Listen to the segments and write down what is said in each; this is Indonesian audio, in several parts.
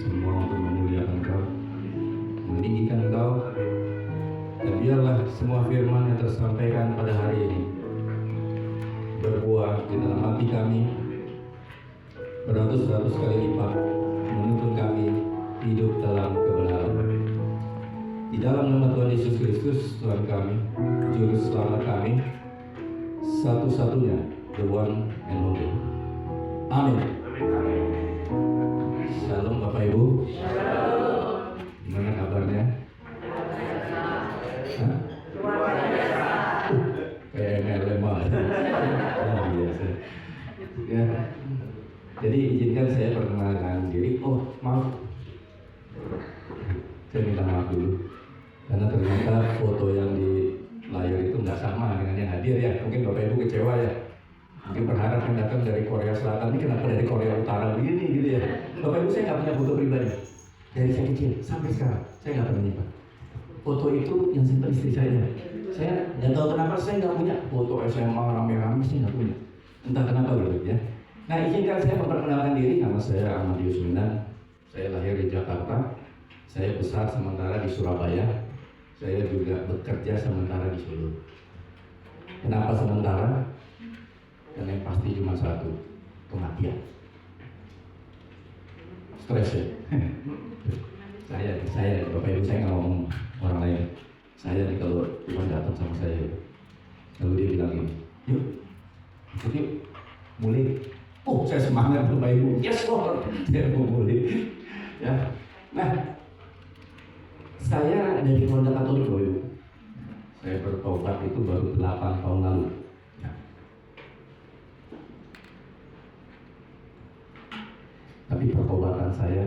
semua untuk memuliakan Engkau, meninggikan Engkau, dan biarlah semua firman yang tersampaikan pada hari ini berbuah di dalam hati kami beratus-ratus kali lipat, menuntun kami hidup dalam kebenaran. Di dalam nama Tuhan Yesus Kristus, Tuhan kami, Juru Selamat kami, satu-satunya, the one and only. Amin. Shalom Bapak Ibu. Shalom. Gimana kabarnya? Kayak MLM aja. Biasa. Ya. Jadi izinkan saya perkenalkan diri. Oh maaf, saya minta maaf dulu karena ternyata foto yang di layar itu nggak sama dengan yang hadir ya. Mungkin Bapak Ibu kecewa ya. Mungkin berharap yang datang dari Korea Selatan ini kenapa dari Korea Utara begini gitu ya. Bapak Ibu, saya nggak punya foto pribadi dari saya kecil sampai sekarang. Saya nggak pernah nyimpan. Foto itu yang simpan istri saya. Saya nggak tahu kenapa saya nggak punya foto SMA rame-rame, saya nggak punya. Entah kenapa gitu ya. Nah, izinkan saya memperkenalkan diri. Nama saya Ahmadius Mindan. Saya lahir di Jakarta. Saya besar sementara di Surabaya. Saya juga bekerja sementara di Solo. Kenapa sementara? Dan yang pasti cuma satu, kematian. Stres ya. saya Bapak Ibu, saya nggak ngomong orang lain. Saya nih kalau Tuhan datang sama saya, lalu dia bilang gini, yuk, ikut yuk, mulai. Oh, saya semangat Bapak Ibu. Yes Lord, saya mau mulai. Ya, nah, saya dari keluarga Katolik Bapak Ibu. Saya bertobat itu baru 8 tahun lalu. Tapi pertobatan saya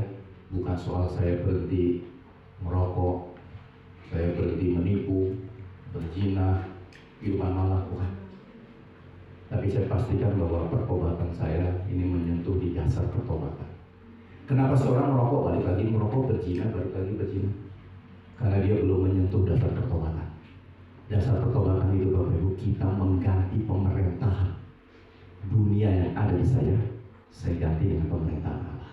bukan soal saya berhenti merokok, saya berhenti menipu, berzina, minuman malam, bukan. Tapi saya pastikan bahwa pertobatan saya ini menyentuh di dasar pertobatan. Kenapa seorang merokok balik lagi merokok, berzina balik lagi berzina? Karena dia belum menyentuh dasar pertobatan. Dasar pertobatan itu Bapak Ibu, kita mengganti pemerintahan dunia yang ada di saya ganti dengan pemerintahan Allah.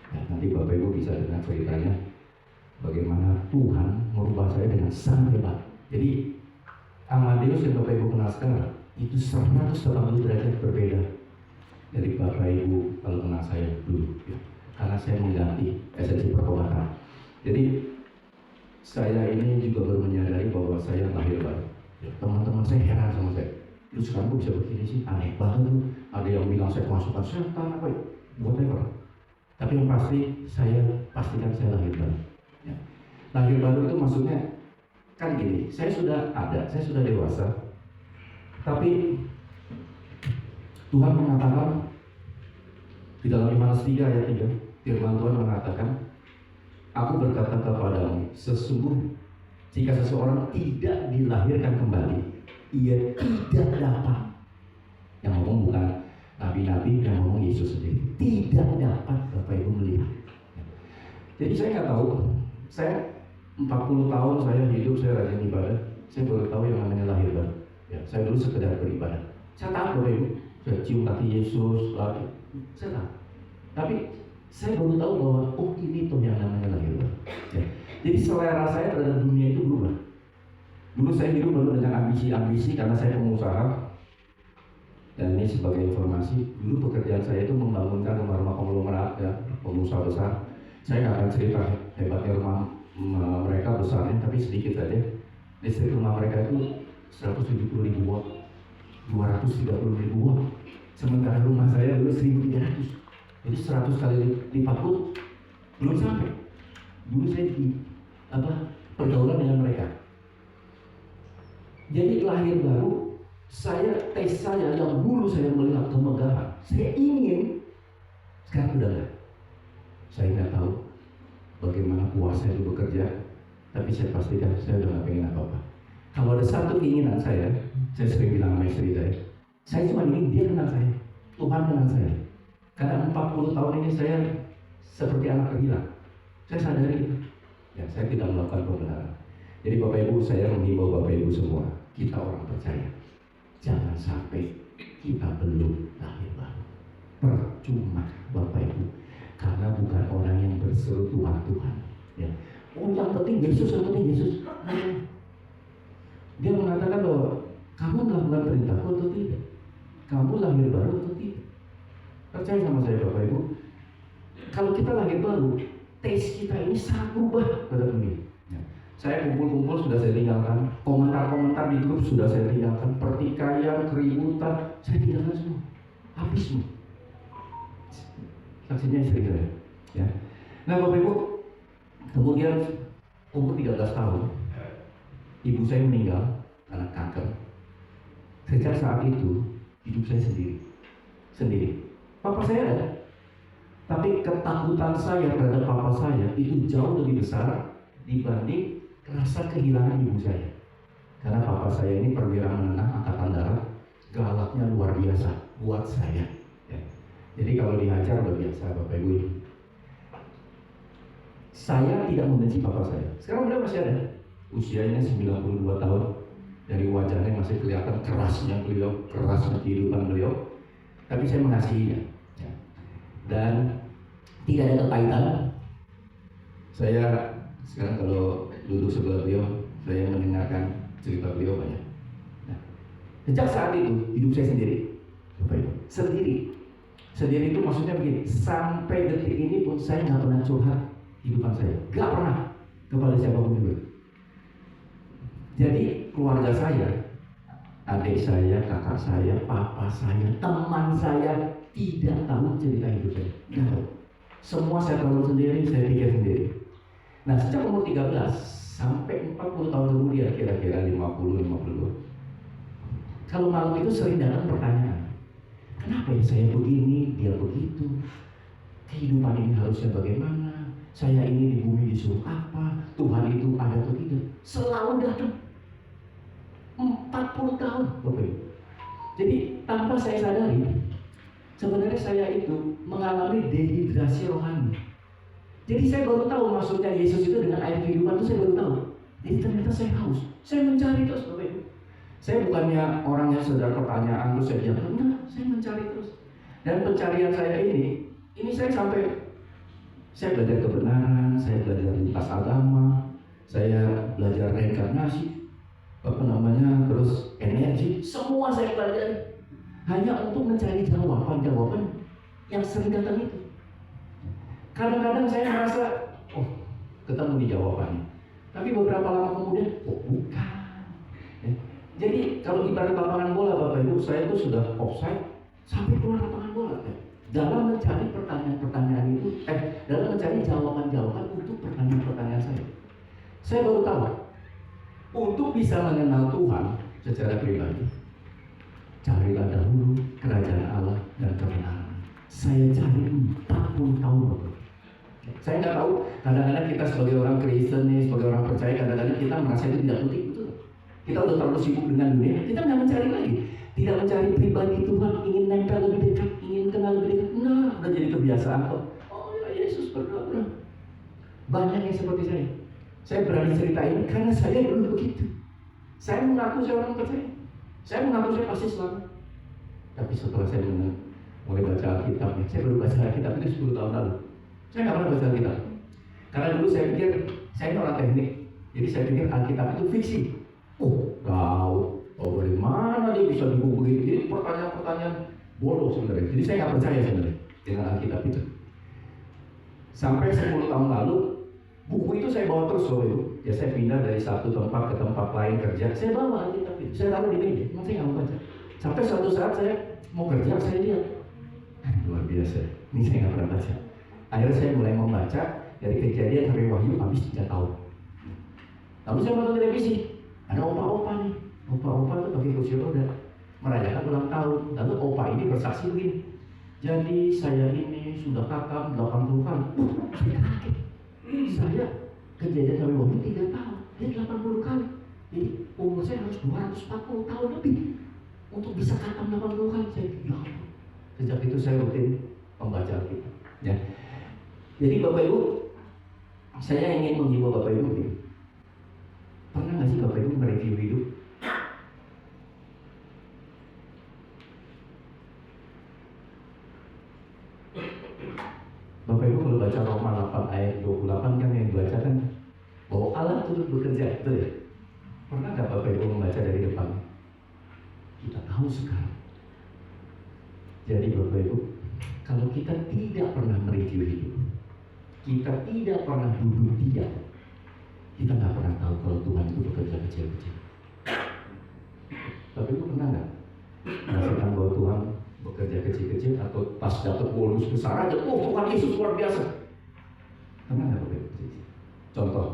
Ya, nanti Bapak Ibu bisa dengar ceritanya bagaimana Tuhan merubah saya dengan sangat hebat. Jadi Ahmadius yang Bapak Ibu kenal sekarang itu 180 derajat berbeda dari Bapak Ibu kalau kenal saya dulu ya. Karena saya mengganti esensi pertobatan. Jadi saya ini juga baru menyadari bahwa saya lahir baru ya, teman-teman saya heran sama saya. Lu sekarang kok bisa begini sih, aneh banget lu. Ada yang bilang saya kemasukan setan apa ya, whatever. Tapi yang pasti saya pastikan saya lahir baru ya. Lahir baru itu maksudnya kan gini, saya sudah dewasa, tapi Tuhan mengatakan di dalam Yohanes 3 ayat 3, firman Tuhan mengatakan, aku berkata kepadamu, sesungguhnya jika seseorang tidak dilahirkan kembali, ia tidak dapat. Yang ngomong bukan nabi-nabi, yang ngomong Yesus sendiri. Tidak dapat Bapak Ibu melihat. Jadi saya nggak tahu. Saya 40 tahun saya hidup, saya rajin ibadah. Saya baru tahu yang namanya lahir baru. Ya, saya dulu sekedar beribadah. Saya tahu Bapak Ibu, saya cium kaki Yesus, lagi. Saya tahu. Tapi saya baru tahu bahwa oh ini tuh yang namanya lahir baru. Ya. Jadi selera saya terhadap dunia itu berubah. Dulu saya hidup penuh dengan ambisi-ambisi karena saya pengusaha. Dan ini sebagai informasi, dulu pekerjaan saya itu membangunkan rumah-rumah konglomerat ya, pengusaha besar. Saya nggak akan cerita hebatnya rumah mereka besarnya, tapi sedikit saja. Listrik rumah mereka itu 170.000 watt, 230.000 watt. Sementara rumah saya dulu 1.300. Jadi 100 kali lipat pun belum sampai. Dulu saya di pergaulan dengan mereka. Jadi lahir baru, tes saya yang dulu saya melihat kemegahan, saya ingin, sekarang udah enggak. Saya nggak tahu bagaimana kuasa itu bekerja, tapi saya pastikan saya udah nggak pengen apa-apa. Kalau ada satu keinginan saya sering bilang sama istri saya cuma ingin dia kenal saya, Tuhan kenal saya. Karena 40 tahun ini saya seperti anak terhilang. Saya sadari itu. Ya, saya tidak melakukan pembenaran. Jadi Bapak Ibu, saya menghimbau Bapak Ibu semua, kita orang percaya, jangan sampai kita belum lahir baru. Percuma Bapak Ibu, karena bukan orang yang bersih berseru Tuhan, Tuhan. Ya. Oh, yang penting Yesus, yang penting Yesus. Dia mengatakan bahwa kamu melakukan perintahku atau tidak? Kamu lahir baru atau tidak? Percaya sama saya Bapak Ibu, kalau kita lahir baru, taste kita ini sangat berubah pada dunia. Ya. Saya kumpul-kumpul sudah saya tinggalkan, komentar-komentar di grup sudah saya tinggalkan, pertikaian, keributan, saya tinggalkan semua, habis semua. Saksinya istri saya. Ya. Nah Bapak Ibu, kemudian umur 13 tahun, ibu saya meninggal karena kanker. Sejak saat itu hidup saya sendiri. Papa saya ada, tapi ketakutan saya terhadap papa saya itu jauh lebih besar dibanding rasa kehilangan ibu saya. Karena papa saya ini perwira menengah angkatan darat, galaknya luar biasa buat saya. Ya. Jadi kalau dihajar luar biasa Bapak Ibu. Saya tidak membenci papa saya. Sekarang beliau masih ada, usianya 92 tahun. Dari wajahnya masih kelihatan kerasnya beliau, kerasnya kehidupan beliau. Tapi saya mengasihinya. Ya. Dan tidak ada kekaitan. Saya sekarang kalau duduk sebelah beliau, saya mendengarkan cerita beliau banyak. Nah, sejak saat itu hidup saya sendiri, Bapak Ibu. Sendiri itu maksudnya begini. Sampai detik ini pun saya nggak pernah curhat kehidupan saya, nggak pernah kepada siapapun juga. Jadi keluarga saya, adik saya, kakak saya, papa saya, teman saya tidak tahu cerita hidup saya. Tidak tahu. Semua saya tahu sendiri, saya pikir sendiri. Nah sejak umur 13 sampai 40 tahun kemudian, kira-kira 50-52, kalau malam itu sering datang pertanyaan, kenapa ya saya begini, dia begitu, kehidupan ini harusnya bagaimana, saya ini di bumi disuruh apa, Tuhan itu ada atau tidak. Selalu datang 40 tahun Bapak Ibu. Jadi tanpa saya sadari, sebenarnya saya itu mengalami dehidrasi rohani. Jadi saya baru tahu maksudnya Yesus itu dengan air kehidupan itu, saya baru tahu. Jadi ternyata saya haus, saya mencari terus Bapak Ibu. Saya bukannya orang yang sedang pertanyaan terus saya diam, enggak, saya mencari terus. Dan pencarian saya ini saya sampai saya belajar kebenaran, saya belajar lintas agama, saya belajar reinkarnasi, terus energi, semua saya pelajari hanya untuk mencari jawaban yang sering datang itu. Kadang-kadang saya merasa, oh ketemu di jawabannya, tapi beberapa lama kemudian, oh bukan. Ya. Jadi kalau ibarat lapangan bola Bapak Ibu, saya itu sudah offside sampai keluar lapangan bola. Ya. Dalam mencari pertanyaan-pertanyaan itu, dalam mencari jawaban-jawaban untuk pertanyaan-pertanyaan saya baru tahu. Untuk bisa mengenal Tuhan secara pribadi, carilah dahulu kerajaan Allah dan kebenaran. Saya cari 40 tahun. Saya nggak tahu, kadang-kadang kita sebagai orang Kristen nih, sebagai orang percaya, kadang-kadang kita merasa itu tidak penting, betul. Kita udah terlalu sibuk dengan dunia, kita nggak mencari lagi. Tidak mencari pribadi Tuhan, ingin nempel lebih dekat, ingin kenal lebih dekat. Nah, udah jadi kebiasaan kok. Oh ya Yesus berdoa. Banyak yang seperti saya. Saya berani ceritain karena saya dulu begitu. Saya mengaku saya orang percaya. Saya mengaku saya pasti selamat. Tapi setelah saya mulai baca Alkitab, saya baru baca Alkitab itu 10 tahun lalu. Saya nggak pernah baca Alkitab. Karena dulu saya pikir saya ini orang teknik. Jadi saya pikir Alkitab itu fiksi. Oh bagaimana dia bisa dihubungi? Jadi pertanyaan-pertanyaan bodoh sebenarnya. Jadi saya nggak percaya sebenarnya dengan Alkitab itu. Sampai 10 tahun lalu, buku itu saya bawa terus loh Ibu. Ya saya pindah dari satu tempat ke tempat lain kerja. Saya bawa Alkitab itu, saya taruh di meja. Emang saya nggak mau baca. Sampai suatu saat saya mau kerja, saya lihat, luar biasa. Ini saya nggak pernah baca. Akhirnya saya mulai membaca dari Kejadian sampai Wahyu habis 3 tahun. Lalu saya nonton televisi, ada opa-opa nih. Opa-opa itu pakai kursi roda merayakan ulang tahun. Lalu opa ini bersaksi begini, jadi saya ini sudah kakap 80 kali. Saya kaget. Saya Kejadian sampai Wahyu 3 tahun, dia 80 kali. Jadi umur saya harus 240 tahun lebih untuk bisa kakap 80 kali. Saya sejak itu saya rutin membaca Alkitab. Ya. Jadi Bapak Ibu, saya ingin menghibur Bapak Ibu ini. Pernah nggak sih Bapak Ibu mereview hidup? Bapak Ibu kalau baca Roma 8 ayat 28 kan yang dibaca kan bahwa Allah turut bekerja, betul ya? Pernah nggak Bapak Ibu membaca dari depan? Kita tahu sekarang. Jadi Bapak Ibu, kalau kita tidak pernah mereview hidup, kita tidak pernah duduk diam, kita nggak pernah tahu kalau Tuhan itu bekerja kecil-kecil. Tapi Ibu pernah nggak merasakan bahwa Tuhan bekerja kecil-kecil atau pas dapat bonus besar aja, oh Tuhan Yesus luar biasa? Pernah nggak Bapak Ibu? Contoh,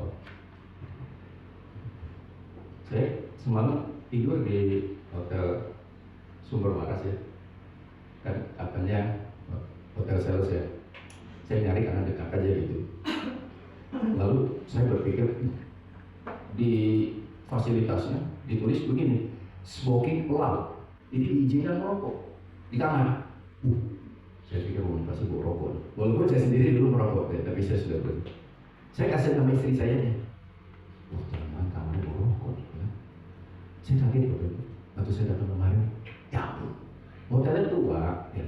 saya semalam tidur di hotel Sumber Waras ya, kan apanya hotel sales ya. Saya nyari karena dekat aja gitu. Lalu saya berpikir di fasilitasnya ditulis begini, smoking allowed, jadi diizinkan merokok di kamar. Saya pikir pasti bawa rokok. Walaupun saya sendiri dulu merokok ya, tapi saya sudah berhenti. Saya kasih nama istri saya nih. Wah, jangan kamarnya bawa rokok ya. Saya kaget waktu saya datang kemarin. Ya ampun, hotelnya tua ya,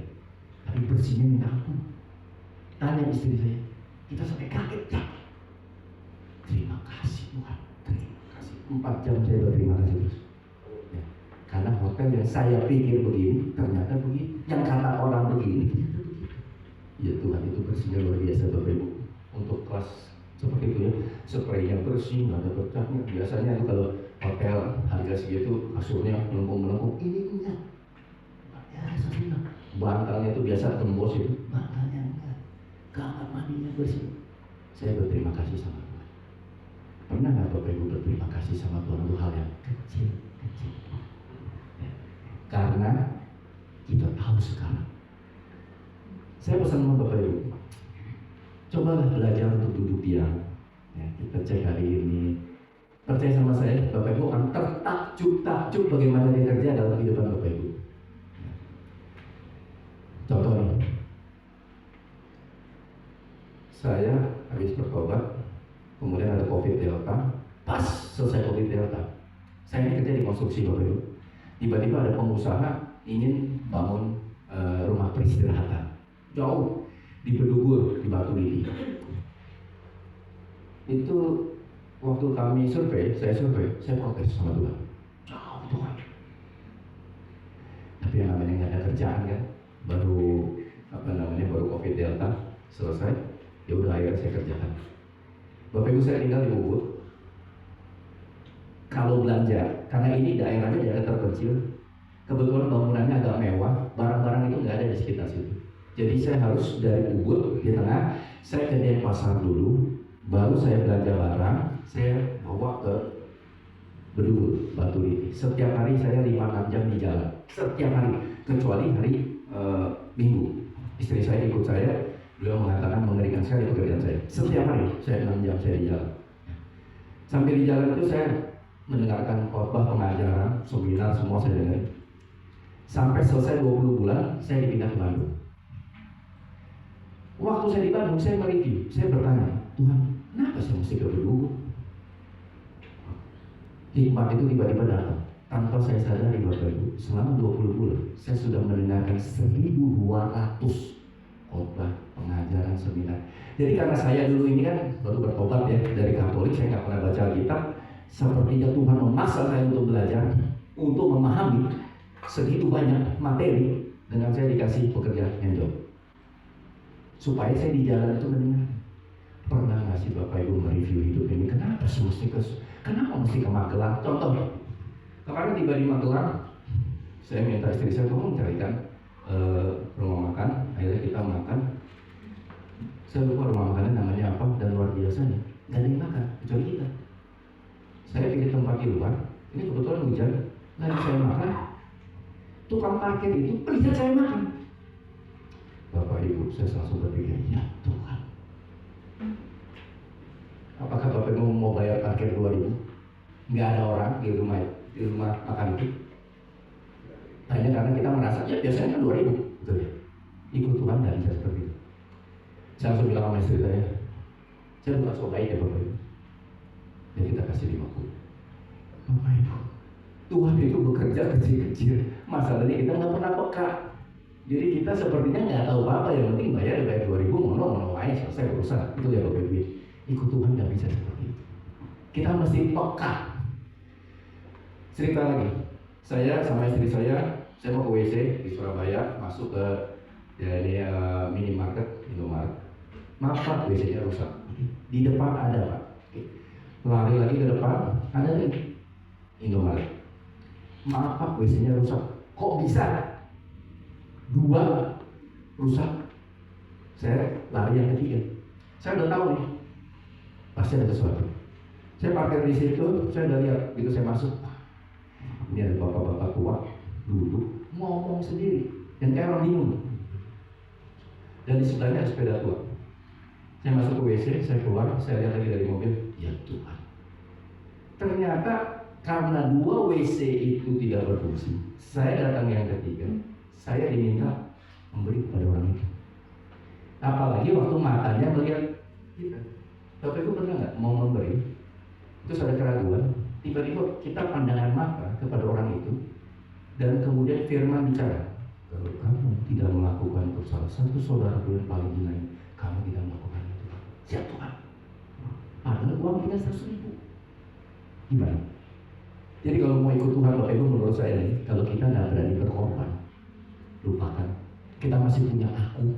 tapi bersihnya minta ampun. Tanya istri saya, kita sampai kaget ya. Terima kasih Tuhan, terima kasih. 4 jam saya berterima kasih terus ya. Karena hotel yang saya pikir begini, ternyata begini. Yang kata orang begini, ternyata begitu. Ya Tuhan, itu bersihnya luar biasa Bapak Ibu. Untuk kelas seperti itu ya, spraynya bersih, nggak ada bercaknya. Biasanya itu kalau hotel harga segitu, kasurnya melengkung-melengkung, ini enggak. Ya, saya bantalnya itu biasa tembus itu, bantalnya enggak. Kamar mandinya bersih. Saya berterima kasih sama Tuhan. Pernah nggak Bapak Ibu berterima kasih sama Tuhan untuk hal yang kecil-kecil? Ya. Karena kita tahu sekarang. Saya pesan sama Bapak Ibu, cobalah belajar untuk duduk diam. Ya, kita cek hari ini. Percaya sama saya, Bapak Ibu akan tertakjub-takjub bagaimana dia kerja dalam kehidupan Bapak Ibu. Ya. Contohnya, saya habis bertobat, kemudian ada COVID Delta. Pas selesai COVID Delta, saya ini kerja di konstruksi Bapak Ibu. Tiba-tiba ada pengusaha ingin bangun rumah peristirahatan jauh di Bedugur, di Batu Lidi. Itu waktu kami survei, saya protes sama Tuhan. Jauh Tuhan. Tapi yang namanya nggak ada kerjaan kan, baru COVID Delta selesai. Ya udah akhirnya saya kerjakan. Bapak Ibu, saya tinggal di Ubud. Kalau belanja, karena ini daerahnya daerah terpencil, kebetulan bangunannya agak mewah, barang-barang itu nggak ada di sekitar situ. Jadi saya harus dari Ubud di tengah, saya ke Denpasar dulu, baru saya belanja barang, saya bawa ke Bedugur, Batu Lidi. Setiap hari saya 5-6 jam di jalan, setiap hari, kecuali hari Minggu. Istri saya ikut saya. Beliau mengatakan mengerikan sekali pekerjaan saya. Setiap hari saya 6 jam saya di jalan. Sampai di jalan itu saya mendengarkan khotbah, pengajaran, seminar, semua saya dengar. Sampai selesai 20 bulan saya dipindah ke Bandung. Waktu saya di Bandung saya mereview, saya bertanya, Tuhan, kenapa saya mesti ke Bedugur? Hikmat itu tiba-tiba datang. Tanpa saya sadari Bapak Ibu, selama 20 bulan saya sudah mendengarkan 1.200 khotbah, pengajaran, seminar. Jadi karena saya dulu ini kan baru bertobat ya dari Katolik, saya nggak pernah baca Alkitab. Sepertinya Tuhan memaksa saya untuk belajar, untuk memahami segitu banyak materi dengan saya dikasih pekerjaan job. Supaya saya di jalan itu mendengar. Pernah nggak sih Bapak Ibu mereview hidup ini? Kenapa mesti ke Magelang? Contoh, kemarin tiba di Magelang, saya minta istri saya tolong carikan rumah makan. Akhirnya kita makan. Saya lupa rumah makannya namanya apa, dan luar biasanya nggak ada yang makan kecuali kita. Saya pilih tempat di luar. Ini kebetulan hujan. Lagi saya makan, tukang parkir itu lihat saya makan. Bapak Ibu, saya langsung berpikir, ya Tuhan, apakah Bapak Ibu mau bayar parkir 2.000? Nggak ada orang di rumah makan itu. Hanya karena kita merasa, ya biasanya kan 2.000, betul ya? Ikut Tuhan dan bisa seperti itu. Saya langsung bilang sama istri saya bukan so baik ya Bapak Ibu. Ya kita kasih 50. Bapak Ibu, Tuhan itu bekerja kecil-kecil. Masalahnya kita nggak pernah peka. Jadi kita sepertinya nggak tahu apa-apa, yang penting bayar 2.000, mono aja, selesai urusan. Itu ya Bapak Ibu. Ikut Tuhan nggak bisa seperti itu. Kita mesti peka. Cerita lagi, saya sama istri saya mau ke WC di Surabaya, masuk ke minimarket, Indomaret. Maaf Pak, WC-nya rusak. Di depan ada Pak. Lari lagi ke depan, ada lagi Indomaret. Maaf Pak, WC-nya rusak. Kok bisa? 2 rusak. Saya lari yang ketiga. Saya udah tahu nih, pasti ada sesuatu. Saya parkir di situ, saya udah lihat. Begitu saya masuk, ini ada bapak-bapak tua duduk ngomong sendiri, yang kayak orang bingung. Dan di sebelahnya ada sepeda tua. Saya masuk ke WC, saya keluar, saya lihat lagi dari mobil. Ya Tuhan, ternyata karena 2 WC itu tidak berfungsi, saya datang yang ketiga, saya diminta memberi kepada orang itu. Apalagi waktu matanya melihat kita. Bapak Ibu pernah nggak mau memberi, terus ada keraguan, tiba-tiba kita pandangan mata kepada orang itu, dan kemudian firman bicara, kalau kamu tidak melakukan untuk salah satu saudara yang paling hina, kamu tidak melakukan itu. Siap Tuhan. Padahal uang kita 100.000. Gimana? Jadi kalau mau ikut Tuhan Bapak Ibu, menurut saya nih, kalau kita nggak berani berkorban, lupakan. Kita masih punya aku,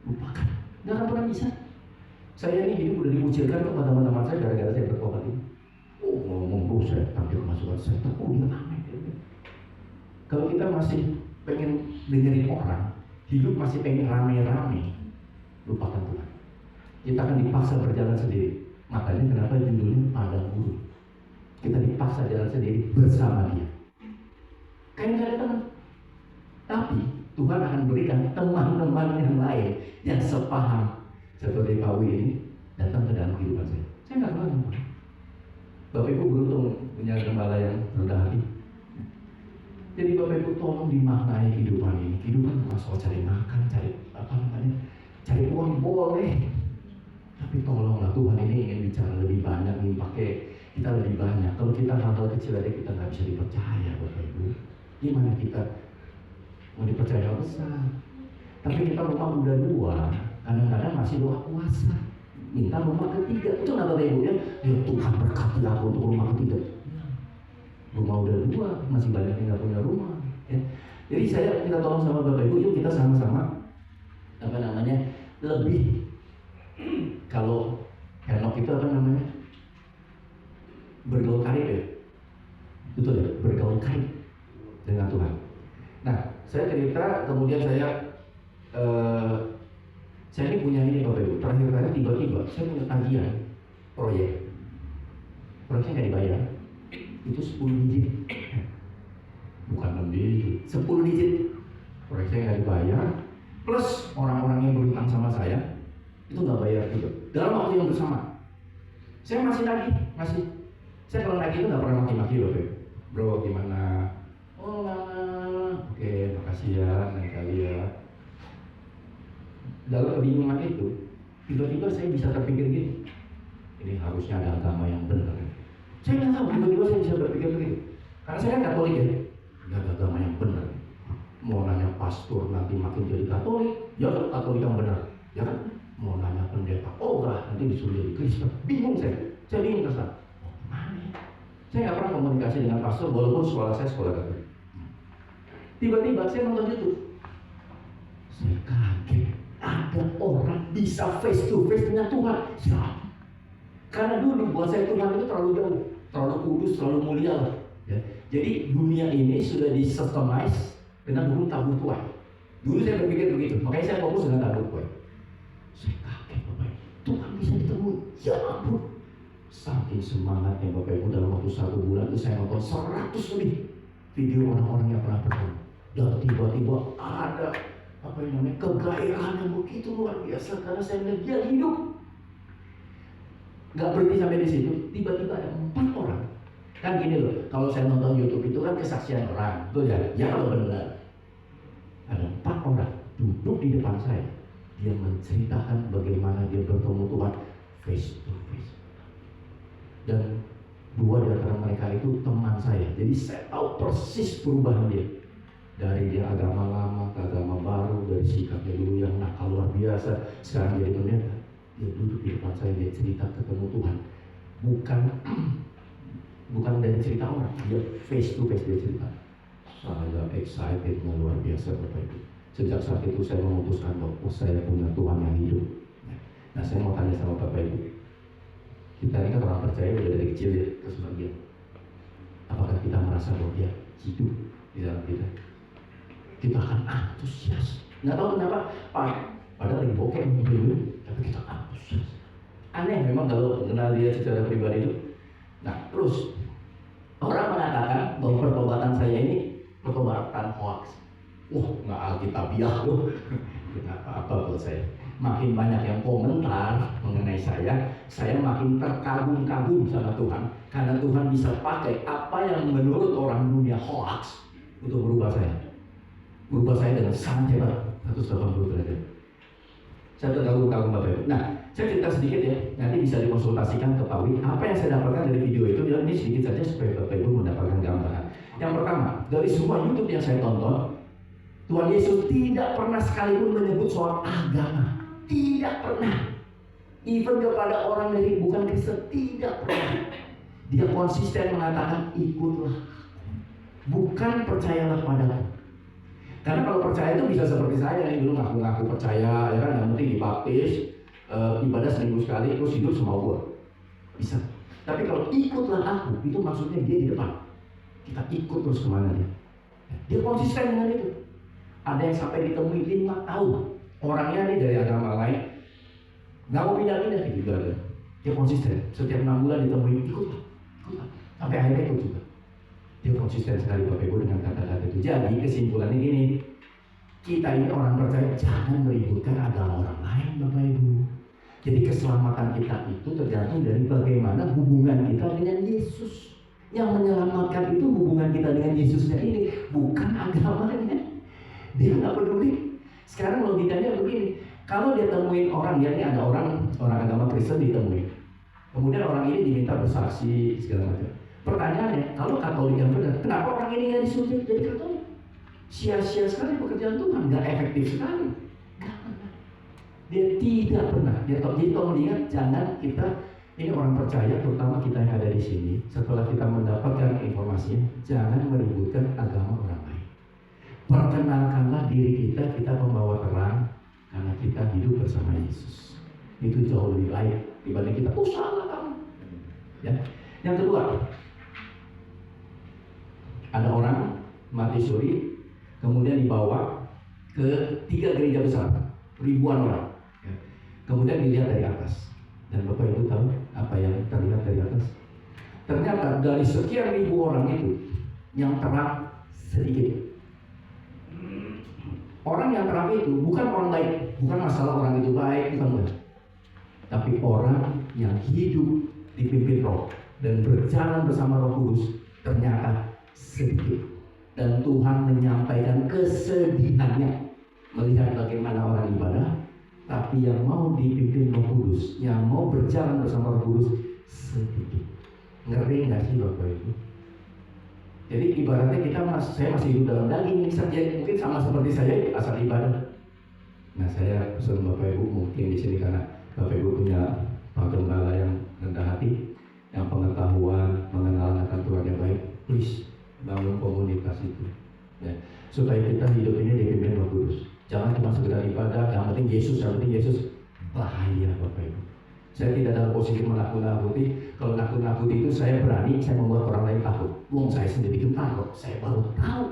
lupakan. Nggak akan pernah bisa. Saya ini hidup udah dikucilkan kepada teman-teman saya gara-gara saya berkorban ini. Oh, ngomong saya tampil masukan saya, dia aneh. Kalau kita masih pengen dengerin orang, hidup masih pengen rame-rame, lupakan Tuhan. Kita akan dipaksa berjalan sendiri. Makanya kenapa judulnya Padang Gurun. Kita dipaksa jalan sendiri bersama Dia. Kayak nggak ada teman. Tapi Tuhan akan berikan teman-teman yang lain yang sepaham. Seperti Pak Wi ini datang ke dalam kehidupan saya. Saya nggak tahu. Bapak Ibu beruntung punya gembala yang rendah hati. Jadi Bapak Ibu tolong dimaknai kehidupan ini. Kehidupan bukan soal cari makan, cari uang boleh. Tapi tolonglah, Tuhan ini ingin bicara lebih banyak, ingin pakai kita lebih banyak. Kalau kita hal-hal kecil aja kita nggak bisa dipercaya Bapak Ibu. Gimana kita mau dipercaya besar? Tapi kita rumah udah 2, kadang-kadang masih doa puasa, minta rumah ketiga. Itu nggak Bapak Ibu ya? Ya Tuhan berkati aku untuk rumah ketiga. Rumah udah 2, masih banyak yang nggak punya rumah. Ya. Jadi saya minta tolong sama Bapak Ibu, yuk kita sama-sama lebih. Kalau Henok itu bergaul karib ya, betul ya, bergaul karib dengan Tuhan. Nah, saya cerita, kemudian saya ini punya ini Bapak Ibu. Terakhir tiba-tiba saya punya tagihan proyeknya nggak dibayar. Itu 10 digit, bukan 6 digit, 10 digit. Proyek saya nggak dibayar, plus orang-orang yang berutang sama saya itu nggak bayar juga dalam waktu yang bersama. Saya masih nagih. Saya kalau nagih itu nggak pernah maki-maki Bapak. Bro gimana? Oh lama. Oke, makasih ya, lain kali ya. Dalam kebingungan itu, tiba-tiba saya bisa terpikir gini, ini harusnya ada agama yang benar. Saya nggak tahu, tiba-tiba saya bisa berpikir begitu. Karena saya kan Katolik ya, nggak ada agama yang benar. Mau nanya pastor nanti makin jadi Katolik, ya kan Katolik yang benar, ya kan? Mau nanya pendeta, oh enggak, nanti disuruh jadi Kristen. Bingung saya bingung kesana. Mana ya? Saya nggak pernah komunikasi dengan pastor, walaupun saya sekolah Katolik. Tiba-tiba saya nonton YouTube, saya kaget, ada orang bisa face to face dengan Tuhan. Ya. Karena dulu buat saya Tuhan itu terlalu jauh, terlalu kudus, terlalu mulia lah. Ya. Jadi dunia ini sudah disystemize dengan burung tabur tuai. Dulu saya berpikir begitu, makanya saya fokus dengan tabur tuai. Saya kaget Bapak, Tuhan bisa ditemui. Ya ampun, saking semangatnya Bapak Ibu, dalam waktu 1 bulan itu saya nonton 100 lebih video orang-orang yang pernah bertemu. Dan tiba-tiba ada kegairahan yang begitu luar biasa karena saya melihat dia hidup. Gak berhenti sampai di situ, tiba-tiba ada 4 orang. Kan gini loh, kalau saya nonton YouTube itu kan kesaksian orang, betul ya? Ya kalau benar. Ada 4 orang duduk di depan saya. Dia menceritakan bagaimana dia bertemu Tuhan face to face. Dan 2 di antara mereka itu teman saya. Jadi saya tahu persis perubahan dia. Dari dia agama lama ke agama baru, dari sikapnya dulu yang nakal luar biasa, sekarang jadi pendeta. Dia duduk di depan saya, dia cerita ketemu Tuhan. Bukan dari cerita orang, dia face to face dia cerita. Saya excitednya luar biasa Bapak Ibu. Sejak saat itu saya memutuskan bahwa saya punya Tuhan yang hidup. Nah, saya mau tanya sama Bapak Ibu. Kita ini kan orang percaya udah dari kecil ya ke sebagian. Apakah kita merasa bahwa dia hidup di dalam kita? Kita akan antusias. Nggak tahu kenapa, padahal lagi bokeh dulu, tapi kita antusias. Aneh memang kalau mengenal dia secara pribadi itu. Nah, terus orang mengatakan bahwa pertobatan saya ini pertobatan hoax. Wah, nggak alkitabiah loh. Nggak apa-apa buat saya. Makin banyak yang komentar mengenai saya makin terkagum-kagum sama Tuhan. Karena Tuhan bisa pakai apa yang menurut orang dunia hoax untuk berubah saya. Berubah saya dengan sangat hebat, 180 derajat. Saya terkagum-kagum Bapak Ibu. Nah, saya cerita sedikit ya, nanti bisa dikonsultasikan ke Pak Wi. Apa yang saya dapatkan dari video itu, ya ini sedikit saja supaya Bapak Ibu mendapatkan gambaran. Yang pertama, dari semua YouTube yang saya tonton, Tuhan Yesus tidak pernah sekalipun menyebut soal agama. Tidak pernah. Even kepada orang dari bukan Kristen, tidak pernah. Dia konsisten mengatakan, ikutlah. Bukan percayalah padaku. Karena kalau percaya itu bisa seperti saya nih, dulu ngaku-ngaku percaya, ya kan, yang penting dibaptis, ibadah seminggu sekali, terus hidup semau gua. Bisa. Tapi kalau ikutlah aku, itu maksudnya dia di depan. Kita ikut terus kemana dia. Dia konsisten dengan itu. Ada yang sampai ditemui 5 tahun. Orangnya nih dari agama lain, nggak mau pindah-pindah gitu ibadah. Dia konsisten. Setiap 6 bulan ditemui, ikutlah. Sampai akhirnya ikut juga. Dia konsisten sekali Bapak Ibu dengan kata-kata itu. Jadi kesimpulannya gini, kita ini orang percaya jangan meributkan agama orang lain Bapak Ibu. Jadi keselamatan kita itu tergantung dari bagaimana hubungan kita dengan Yesus. Yang menyelamatkan itu hubungan kita dengan Yesusnya ini, bukan agamanya. Dia nggak peduli. Sekarang logikanya begini, kalau dia temuin orang, ya ini ada orang agama Kristen ditemui, kemudian orang ini diminta bersaksi segala macam. Pertanyaannya, kalau Katolik yang benar, kenapa orang ini nggak disuruh jadi Katolik? Sia-sia sekali pekerjaan Tuhan, nggak efektif sekali. Nggak pernah. Dia tidak pernah. Jadi tolong diingat, jangan kita ini orang percaya, terutama kita yang ada di sini. Setelah kita mendapatkan informasinya, jangan meributkan agama orang lain. Perkenalkanlah diri kita membawa terang karena kita hidup bersama Yesus. Itu jauh lebih baik dibanding kita salah kamu. Ya. Yang kedua, ada orang mati suri, kemudian dibawa ke 3 gereja besar, ribuan orang. Ya. Kemudian dilihat dari atas. Dan Bapak Ibu tahu apa yang terlihat dari atas? Ternyata dari sekian ribu orang itu, yang terang sedikit. Orang yang terang itu bukan orang baik, bukan masalah orang itu baik, bukan. Tapi orang yang hidup dipimpin Roh dan berjalan bersama Roh Kudus ternyata sedikit. Dan Tuhan menyampaikan kesedihannya melihat bagaimana orang ibadah, tapi yang mau dipimpin Roh Kudus, yang mau berjalan bersama Roh Kudus sedikit. Ngeri nggak sih Bapak Ibu? Jadi ibaratnya saya masih hidup dalam daging, mungkin sama seperti saya asal ibadah. Nah, saya pesan Bapak Ibu mungkin di sini karena Bapak Ibu punya Pak Gembala yang rendah hati, yang pengetahuan mengenal akan Tuhan yang baik, please bangun komunikasi itu, ya, supaya kita hidup ini dipimpin Roh Kudus. Jangan cuma sekedar ibadah, yang penting Yesus, bahaya Bapak Ibu. Saya tidak dalam posisi menakut-nakuti. Kalau nakut-nakuti itu saya berani, saya membuat orang lain takut. Saya sendiri gentar kok, saya baru tahu.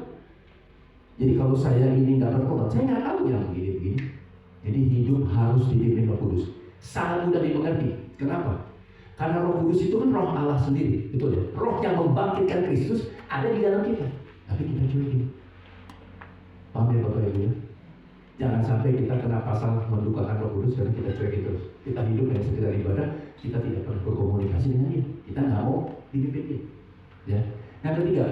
Jadi kalau saya ini nggak bertobat, saya nggak tahu yang begini-begini. Jadi hidup harus dipimpin Roh Kudus. Sangat mudah dimengerti. Kenapa? Karena Roh Kudus itu kan Roh Allah sendiri, betul ya? Roh yang membangkitkan Kristus ada di dalam kita. Tapi kita cuekin. Paham ya Bapak Ibu ya? Jangan sampai kita kena pasal mendukakan Roh Kudus dan kita cuekin terus. Kita hidup dengan sekedar ibadah, kita tidak pernah berkomunikasi dengan dia. Kita nggak mau dipimpin. Ya. Yang ketiga,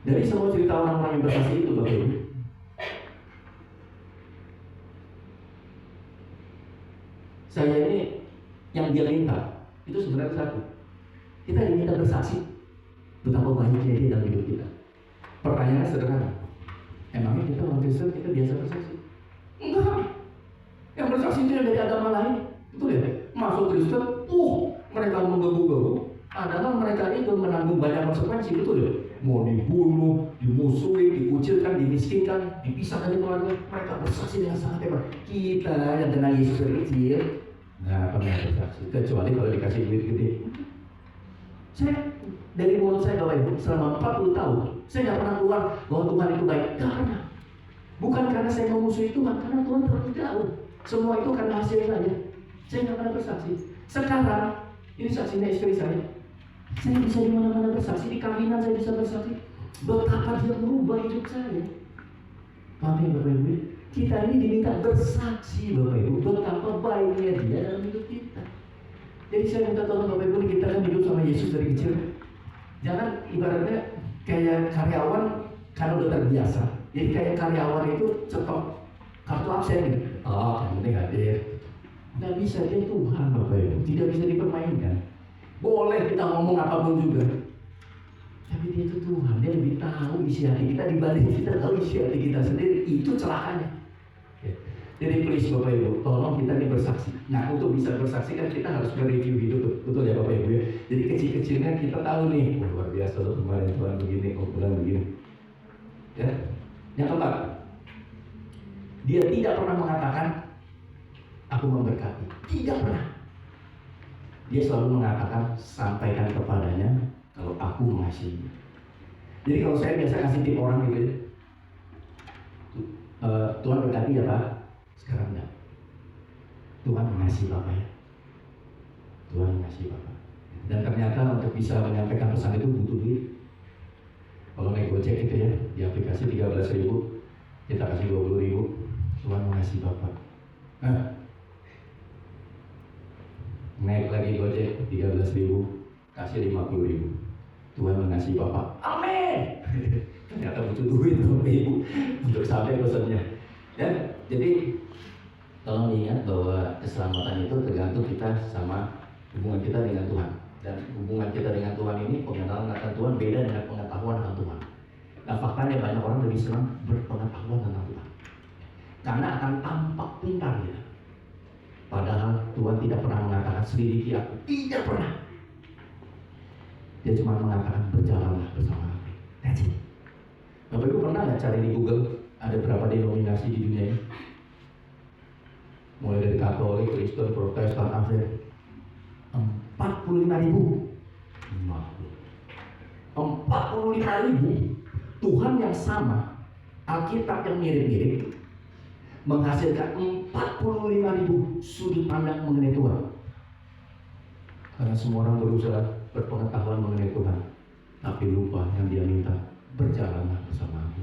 dari semua cerita orang-orang yang bersaksi itu, Bapak Ibu, saya ini yang dia minta itu sebenarnya satu. Kita diminta bersaksi betapa banyaknya dia dalam hidup kita. Pertanyaannya sederhana, emangnya kita orang Kristen kita biasa bersaksi? Enggak. Yang bersaksi itu yang dari agama lain. Betul ya? Masuk Kristen, mereka menggebu-gebu. Padahal mereka itu menanggung banyak konsekuensi, betul ya? Mau dibunuh, dimusuhi, dikucilkan, dimiskinkan, dipisahkan dari keluarga. Mereka bersaksi dengan sangat hebat. Kita yang kenal Yesus dari kecil, nggak pernah bersaksi. Kecuali kalau dikasih duit gede. Saya dari mulut saya Bapak Ibu selama 40 tahun, saya nggak pernah keluar bahwa Tuhan itu baik. Nggak pernah. Bukan karena saya memusuhi Tuhan, karena Tuhan terlalu jauh. Semua itu karena hasil saja. Saya nggak pernah bersaksi. Sekarang ini saksinya istri saya. Saya bisa di mana-mana bersaksi, di kawinan saya bisa bersaksi. Betapa dia merubah hidup saya. Paham ya Bapak Ibu? Kita ini diminta bersaksi Bapak Ibu, betapa baiknya dia dalam hidup kita. Jadi saya minta tolong Bapak Ibu, kita kan hidup sama Yesus dari kecil. Jangan ibaratnya kayak karyawan karena udah terbiasa. Jadi kayak karyawan itu cetok kartu absen gitu. Yang penting hadir. Nggak bisa, dia Tuhan Bapak Ibu, tidak bisa dipermainkan. Boleh kita ngomong apapun juga, tapi dia itu Tuhan, dia lebih tahu isi hati kita dibanding kita tahu isi hati kita sendiri. Itu celakanya. Jadi please Bapak Ibu, tolong kita ini bersaksi. Nah, untuk bisa bersaksi kan kita harus mereview hidup, betul ya Bapak Ibu ya. Jadi kecil-kecilnya kita tahu nih, luar biasa loh kemarin Tuhan begini, Tuhan begini. Ya, yang keempat, dia tidak pernah mengatakan aku memberkati, tidak pernah. Dia selalu mengatakan sampaikan kepadanya kalau aku mengasihi. Jadi kalau saya biasa kasih tip orang gitu, Tuhan berkati ya Pak. Sekarang enggak. Tuhan mengasihi Bapak ya. Tuhan mengasihi Bapak. Dan ternyata untuk bisa menyampaikan pesan itu butuh duit. Kalau naik Gojek itu ya, di aplikasi 13.000, kita kasih 20.000. Tuhan mengasihi Bapak. Naik lagi Gojek 13.000, kasih 50.000. Tuhan mengasihi Bapak. Amin. Ternyata butuh duit Bapak Ibu untuk sampai pesannya. Ya, jadi tolong ingat bahwa keselamatan itu tergantung kita sama hubungan kita dengan Tuhan. Dan hubungan kita dengan Tuhan ini, pengenalan akan Tuhan beda dengan pengetahuan tentang Tuhan. Nah faktanya banyak orang lebih senang berpengetahuan tentang Tuhan, karena akan tampak pintar ya. Padahal Tuhan tidak pernah mengatakan selidiki aku, tidak pernah. Dia cuma mengatakan berjalanlah bersama aku. That's it. Bapak Ibu pernah nggak cari di Google ada berapa denominasi di dunia ini? Mulai dari Katolik, Kristen, Protestan, Aven. 45.000. 45.000. Tuhan yang sama, Alkitab yang mirip-mirip, menghasilkan 45.000 sudut pandang mengenai Tuhan. Karena semua orang berusaha berpengetahuan mengenai Tuhan, tapi lupa yang dia minta, berjalanlah bersama aku.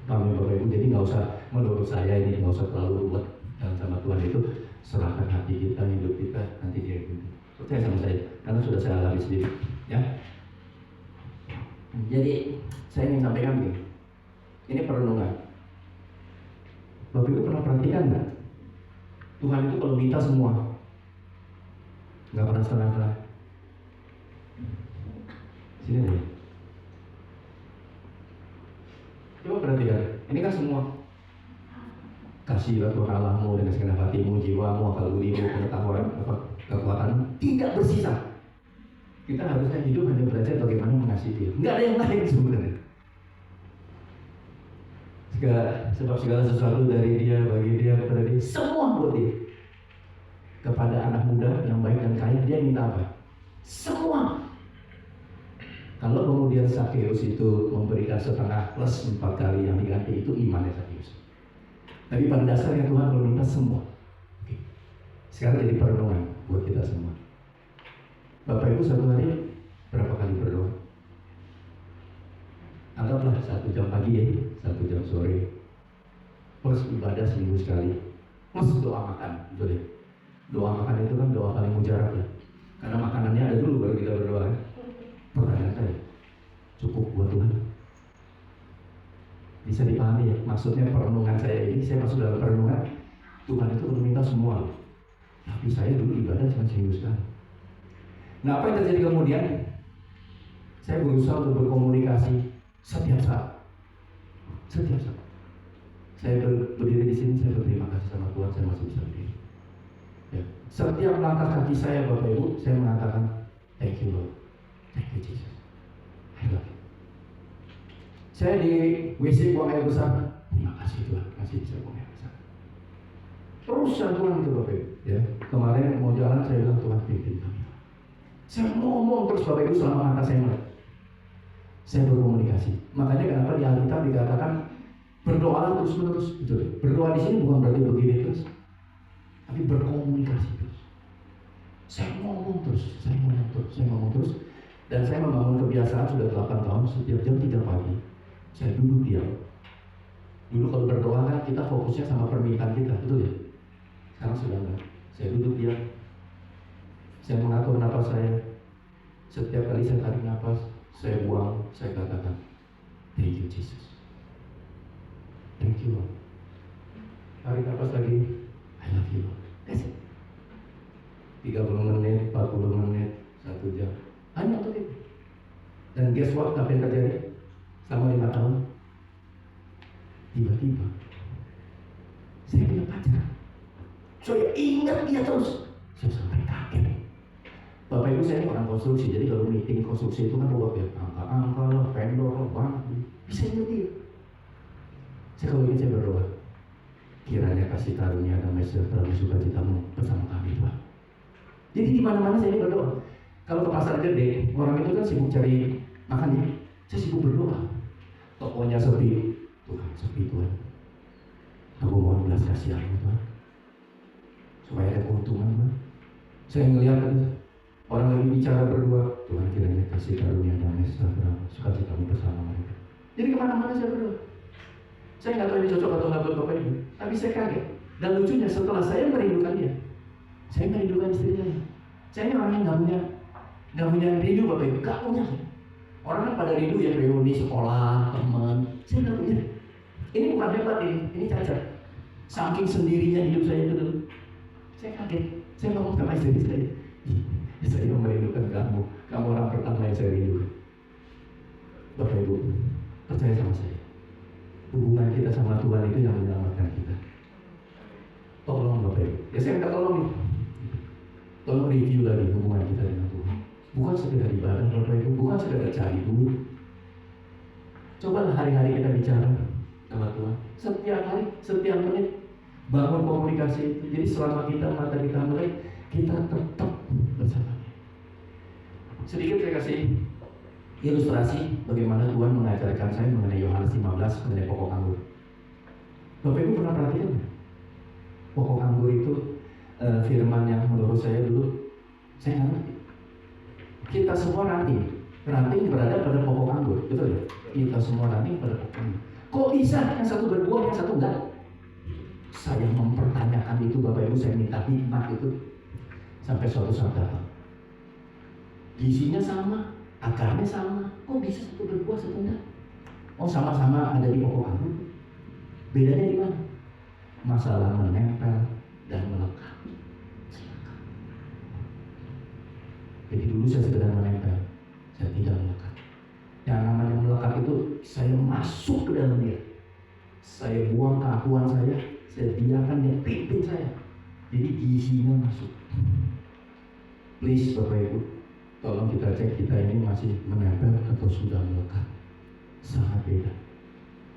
Paham ya Bapak Ibu? Jadi nggak usah, menurut saya ini nggak usah terlalu ruwet dan sama Tuhan itu. Serahkan hati kita, hidup kita, nanti dia gitu. Percaya sama saya, karena sudah saya alami sendiri. Ya. Jadi saya ingin sampaikan begini. Ini perenungan. Bapak Ibu pernah perhatikan nggak? Tuhan itu kalau minta semua, nggak pernah setengah-setengah. Sini deh. Coba perhatikan. Ini kan semua. Kasihlah Tuhan Allahmu dengan segenap hatimu, jiwamu, akal budimu, pengetahuan, kekuatan, tidak bersisa. Kita harusnya hidup hanya belajar bagaimana mengasihi Dia. Nggak ada yang lain sebenarnya. Sebab segala sesuatu dari Dia, bagi Dia, kepada Dia, semua buat Dia. Kepada anak muda yang baik dan kaya, Dia minta apa? Semua. Kalau kemudian Sakeus itu memberikan setengah plus 4 kali yang diganti, itu imannya Sakeus. Tapi pada dasarnya Tuhan meminta semua. Sekarang jadi perenungan buat kita semua. Bapak Ibu satu hari berapa kali berdoa? Anggaplah 1 jam pagi ya, 1 jam sore. Plus ibadah seminggu sekali. Plus doa makan, betul ya? Doa makan itu kan doa paling mujarab ya. Karena makanannya ada dulu baru kita berdoa. Pertanyaan saya, cukup buat Tuhan? Bisa dipahami ya? Maksudnya perenungan saya ini, saya masuk dalam perenungan. Tuhan itu meminta semua. Tapi saya dulu ibadah cuma seminggu sekali. Nah apa yang terjadi kemudian? Saya berusaha untuk berkomunikasi Setiap saat. Setiap saat. Saya berdiri di sini, saya berterima kasih sama Tuhan, saya masih bisa berdiri. Ya. Setiap langkah kaki saya, Bapak Ibu, saya mengatakan, thank you Lord, thank you Jesus, I love you. Saya di WC buang air besar, terima kasih Tuhan, masih bisa buang air besar. Terus saya Tuhan itu Bapak Ibu. Ya. Kemarin mau jalan, saya bilang Tuhan pimpin kami. Saya ngomong terus Bapak Ibu selama mata saya melek. Saya berkomunikasi. Makanya kenapa di Alkitab dikatakan berdoa terus menerus. Betul. Berdoa di sini bukan berarti begini terus, tapi berkomunikasi terus. Saya ngomong terus, saya ngomong terus, dan saya membangun kebiasaan sudah 8 tahun. Setiap jam 3 pagi saya duduk diam. Dulu kalau berdoa kan kita fokusnya sama permintaan kita, betul ya? Sekarang sudah enggak. Saya duduk diam. Saya mengatur napas saya. Setiap kali saya tarik napas, saya buang, saya katakan, thank you Jesus, thank you Lord. Tarik napas lagi, I love you Lord. That's it. 30 menit, 40 menit, 1 jam, hanya untuk itu. Dan guess what, apa yang terjadi? Selama 5 tahun, tiba-tiba saya punya pacar. Saya ingat dia terus. Saya sampai kaget. Bapak Ibu, saya orang konstruksi, jadi kalau meeting konstruksi itu kan buat ya angka-angka lah, vendor lah, banget. Bisa ingat dia. Saya kalau ingin saya berdoa, kiranya kasih karunia dan sejahtera sukacitamu bersama kami Tuhan. Jadi di mana-mana saya ini berdoa. Kalau ke pasar gede, orang itu kan sibuk cari makan ya. Saya sibuk berdoa. Tokonya sepi, Tuhan sepi Tuhan. Aku mohon belas kasihan Tuhan, supaya ada keuntungan Tuhan. Saya ngelihat orang lagi bicara berdua, Tuhan kiranya kasih karunia damai sejahtera sukacitamu bersama mereka. Jadi kemana-mana saya berdoa. Saya nggak tahu ini cocok atau nggak buat Bapak Ibu, tapi saya kaget. Dan lucunya setelah saya merindukan dia, saya merindukan istri saya. Saya ini orang yang nggak punya rindu Bapak Ibu, nggak punya. Orang kan pada rindu ya, reuni sekolah, teman. Saya nggak punya. Ini bukan hebat ini cacat. Saking sendirinya hidup saya itu dulu. Saya kaget. Saya ngomong sama istri saya. Saya merindukan kamu. Kamu orang pertama yang saya rindu. Bapak Ibu, percaya sama saya. Hubungan kita sama Tuhan itu yang menyelamatkan kita. Tolong Bapak Ibu. Ya saya minta tolong nih. Tolong review lagi hubungan kita dengan Tuhan. Bukan sekedar ibadah Bapak Ibu, bukan sekedar cari duit. Cobalah hari-hari kita bicara sama Tuhan. Setiap hari, setiap menit bangun komunikasi itu. Jadi selama mata kita melek, kita tetap bersamanya. Sedikit saya kasih ilustrasi bagaimana Tuhan mengajarkan saya mengenai Yohanes 15 mengenai pokok anggur. Bapak Ibu pernah perhatikan nggak? Pokok anggur itu firman yang menurut saya dulu saya nggak ngerti. Kita semua ranting berada pada pokok anggur, betul ya? Kita semua ranting pada pokok anggur. Kok bisa yang satu berbuah, yang satu enggak? Saya mempertanyakan itu Bapak Ibu, saya minta hikmat itu sampai suatu saat datang. Gizinya sama, akarnya sama, kok bisa satu berbuah satu enggak? Oh sama-sama ada di pokok anggur. Bedanya di mana? Masalah menempel dan melekat. Jadi dulu saya sekedar menempel, saya tidak melekat. Yang namanya melekat itu saya masuk ke dalam dia. Saya buang keakuan saya biarkan dia pimpin saya. Jadi isinya masuk. Please Bapak Ibu, tolong kita cek kita ini masih menempel atau sudah melekat. Sangat beda.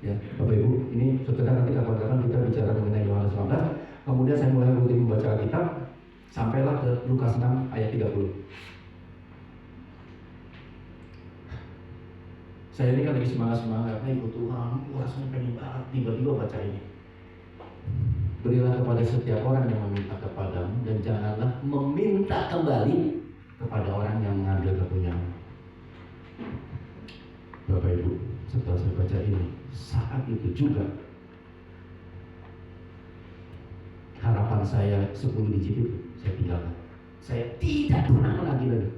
Ya, Bapak Ibu, ini sekedar nanti kapan-kapan kita bicara mengenai Yohanes 15. Kemudian saya mulai rutin membaca Alkitab sampailah ke Lukas 6 ayat 30. Saya ini kan lagi semangat-semangat, ikut Tuhan, rasanya pengen banget, tiba-tiba baca ini. Berilah kepada setiap orang yang meminta kepadamu, dan janganlah meminta kembali kepada orang yang mengambil kepunyaanmu. Bapak Ibu, setelah saya baca ini, saat itu juga harapan saya 10 digit itu saya tinggalkan. Saya tidak pernah menagih lagi.